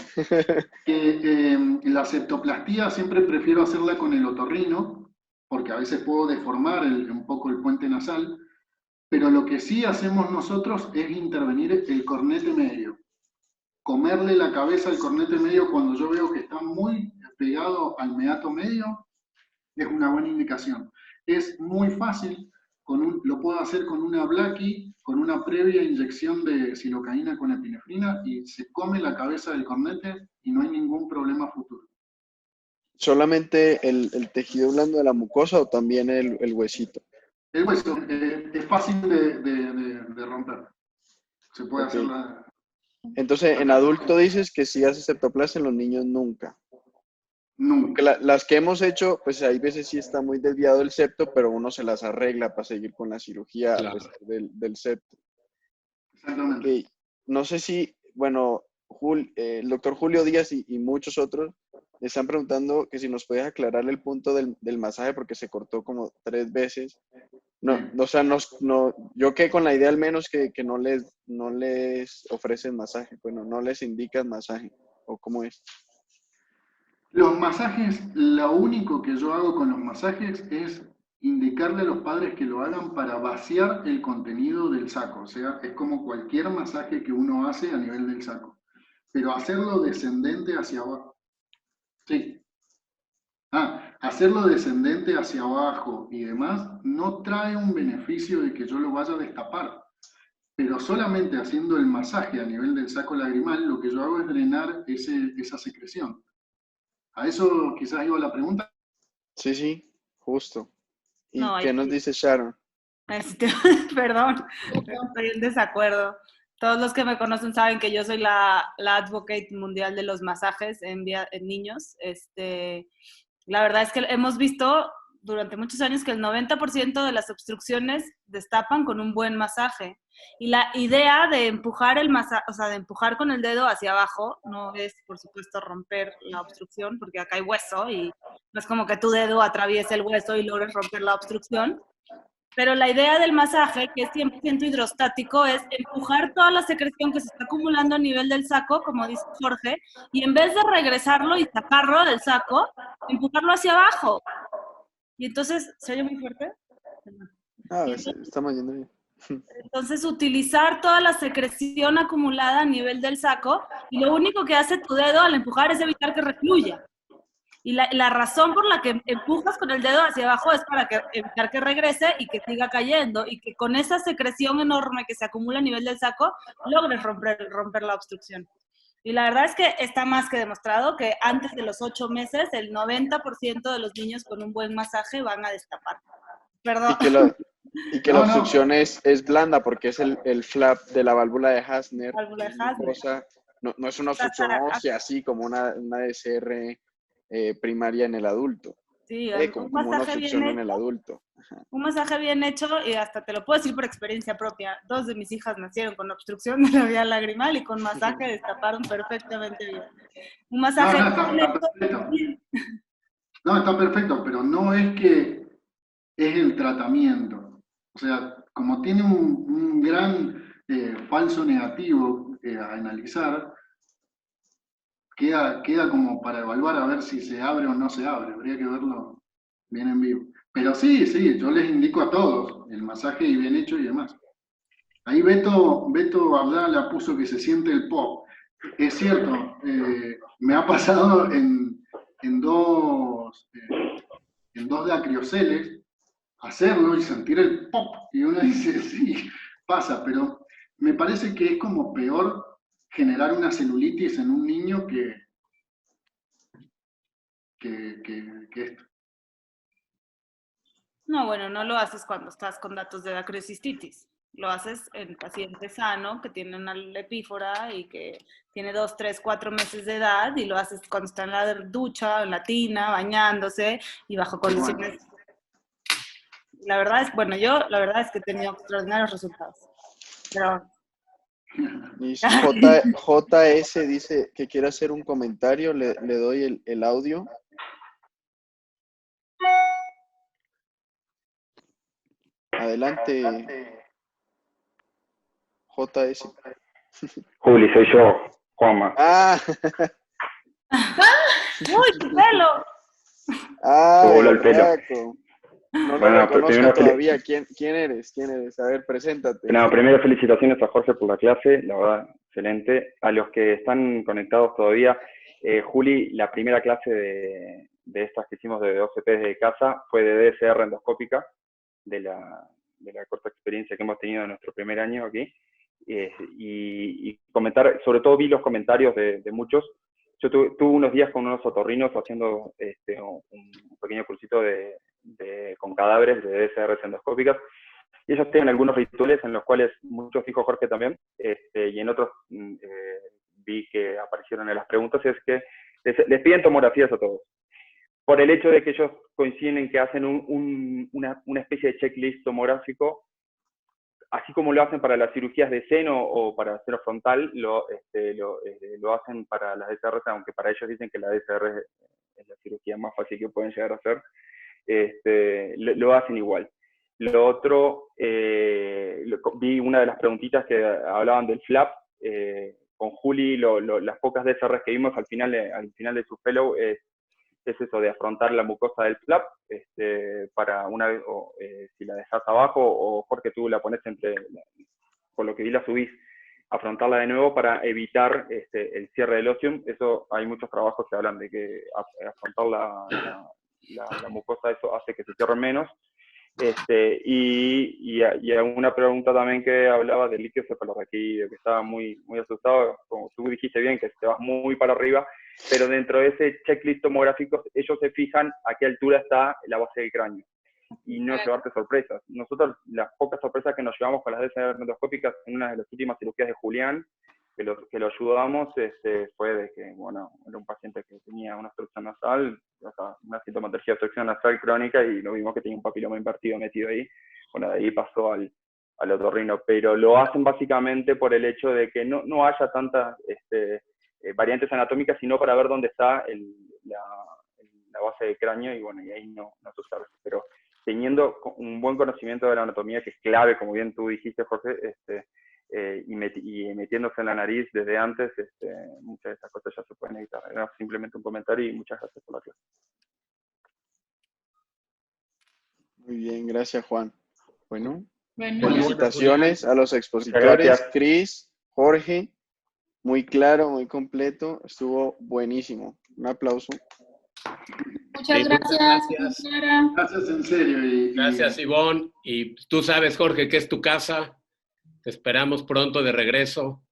La septoplastía siempre prefiero hacerla con el otorrino, porque a veces puedo deformar un poco el puente nasal, pero lo que sí hacemos nosotros es intervenir el cornete medio. Comerle la cabeza al cornete medio cuando yo veo que está muy pegado al meato medio, es una buena indicación. Es muy fácil, lo puedo hacer con una Blackie, con una previa inyección de silocaína con epinefrina y se come la cabeza del cornete y no hay ningún problema futuro. ¿Solamente el tejido blando de la mucosa o también el huesito? El hueso es fácil de romper. Se puede hacer la... Entonces, en adulto dices que sí hace septoplastia, en los niños nunca. Porque Nunca. las que hemos hecho, pues hay veces sí está muy desviado el septo, pero uno se las arregla para seguir con la cirugía Claro. a pesar del septo. Exactamente. Okay. No sé si, bueno, el doctor Julio Díaz y muchos otros están preguntando que si nos puedes aclarar el punto del masaje porque se cortó como 3 veces. No, o sea, yo quedé con la idea al menos que no les ofrecen masaje, bueno, no les indican masaje, o cómo es. Los masajes, lo único que yo hago con los masajes es indicarle a los padres que lo hagan para vaciar el contenido del saco. O sea, es como cualquier masaje que uno hace a nivel del saco. Pero hacerlo descendente hacia abajo. Sí. Hacerlo descendente hacia abajo y demás no trae un beneficio de que yo lo vaya a destapar. Pero solamente haciendo el masaje a nivel del saco lagrimal, lo que yo hago es drenar esa secreción. ¿A eso quizás iba la pregunta? Sí, justo. ¿Y No, qué nos dice Sharon? Perdón, estoy en desacuerdo. Todos los que me conocen saben que yo soy la advocate mundial de los masajes en niños. La verdad es que hemos visto durante muchos años que el 90% de las obstrucciones destapan con un buen masaje. Y la idea de empujar de empujar con el dedo hacia abajo no es, por supuesto, romper la obstrucción, porque acá hay hueso y no es como que tu dedo atraviese el hueso y logres romper la obstrucción. Pero la idea del masaje, que es 100% hidrostático, es empujar toda la secreción que se está acumulando a nivel del saco, como dice Jorge, y en vez de regresarlo y sacarlo del saco, empujarlo hacia abajo. Y entonces, ¿se oye muy fuerte? Estamos yendo bien. Entonces, utilizar toda la secreción acumulada a nivel del saco, y lo único que hace tu dedo al empujar es evitar que recluya. Y la razón por la que empujas con el dedo hacia abajo es para evitar que regrese y que siga cayendo, y que con esa secreción enorme que se acumula a nivel del saco, logres romper la obstrucción. Y la verdad es que está más que demostrado que antes de los 8 meses, el 90% de los niños con un buen masaje van a destapar. Perdón. Y que la obstrucción es blanda porque es el flap de la válvula de Hasner. Válvula de Hasner. No es una obstrucción ósea así como una DSR primaria en el adulto. Sí, como una obstrucción en el adulto. Ajá. Un masaje bien hecho, y hasta te lo puedo decir por experiencia propia. 2 de mis hijas nacieron con obstrucción de la vía lagrimal y con masaje destaparon perfectamente bien. Un masaje... está perfecto. No, está perfecto, pero no es que es el tratamiento. O sea, como tiene un gran falso negativo a analizar, queda como para evaluar a ver si se abre o no se abre. Habría que verlo bien en vivo. Pero sí, yo les indico a todos el masaje bien hecho y demás. Ahí Beto Abdala puso que se siente el pop. Es cierto, me ha pasado en dos dacrioceles hacerlo y sentir el pop. Y uno dice, sí, pasa, pero me parece que es como peor generar una celulitis en un niño que esto. No, bueno, no lo haces cuando estás con datos de dacriocistitis. Lo haces en paciente sano que tiene una lepífora y que tiene 2, 3, 4 meses de edad, y lo haces cuando está en la ducha, en la tina, bañándose y bajo condiciones. La verdad es, bueno, yo la verdad es que he tenido extraordinarios resultados. Pero... JS dice que quiere hacer un comentario, le doy el audio. Adelante, JS. Juli, soy yo, Juanma. ¡Uy, tu pelo! Se voló el pelo. No lo conozco todavía. ¿Quién eres? A ver, preséntate. No, primero felicitaciones a Jorge por la clase, la verdad, excelente. A los que están conectados todavía, Juli, la primera clase de estas que hicimos de 12 P de casa fue de DSR endoscópica, de la corta experiencia que hemos tenido en nuestro primer año aquí. Y comentar, sobre todo vi los comentarios de muchos. Yo tuve unos días con unos otorrinos haciendo un pequeño cursito con cadáveres de DSR endoscópicas, y ellos tienen algunos rituales en los cuales muchos dijo Jorge también, y en otros vi que aparecieron en las preguntas, es que les piden tomografías a todos. Por el hecho de que ellos coinciden en que hacen una especie de checklist tomográfico, así como lo hacen para las cirugías de seno o para seno frontal, lo hacen para las DSR, aunque para ellos dicen que la DSR es la cirugía más fácil que pueden llegar a hacer, lo hacen igual. Lo otro, vi una de las preguntitas que hablaban del flap, con Juli, las pocas DSRs que vimos al final de su fellow, es eso de afrontar la mucosa del flap, para una vez, si la dejas abajo, o Jorge tú la pones por lo que vi la subís, afrontarla de nuevo para evitar el cierre del ostium. Eso hay muchos trabajos que hablan de que afrontar la mucosa, eso hace que se cierre menos. Y alguna pregunta también que hablaba del líquido cefalorraquídeo, que estaba muy, muy asustado, como tú dijiste bien, que te vas muy para arriba, pero dentro de ese checklist tomográfico ellos se fijan a qué altura está la base del cráneo y no llevarte sorpresas. Nosotros, las pocas sorpresas que nos llevamos con las DSR endoscópicas en una de las últimas cirugías de Julián, que lo ayudamos, fue de que, bueno, era un paciente que tenía una obstrucción nasal, una sintomatología de obstrucción nasal crónica, y lo vimos que tenía un papiloma invertido metido ahí. Bueno, de ahí pasó al otorrino, pero lo hacen básicamente por el hecho de que no haya tantas variantes anatómicas, sino para ver dónde está la base del cráneo, y bueno, y ahí no asustarse. Pero teniendo un buen conocimiento de la anatomía, que es clave, como bien tú dijiste, Jorge, y metiéndose en la nariz desde antes, muchas de estas cosas ya se pueden evitar. Era simplemente un comentario y muchas gracias por la clase. Muy bien, gracias Juan. Bueno, Bueno, felicitaciones a los expositores, Cris, Jorge, muy claro, muy completo, estuvo buenísimo. Un aplauso. muchas gracias. Gracias en serio. Gracias, Ivonne. Y tú sabes, Jorge, que es tu casa. Te esperamos pronto de regreso.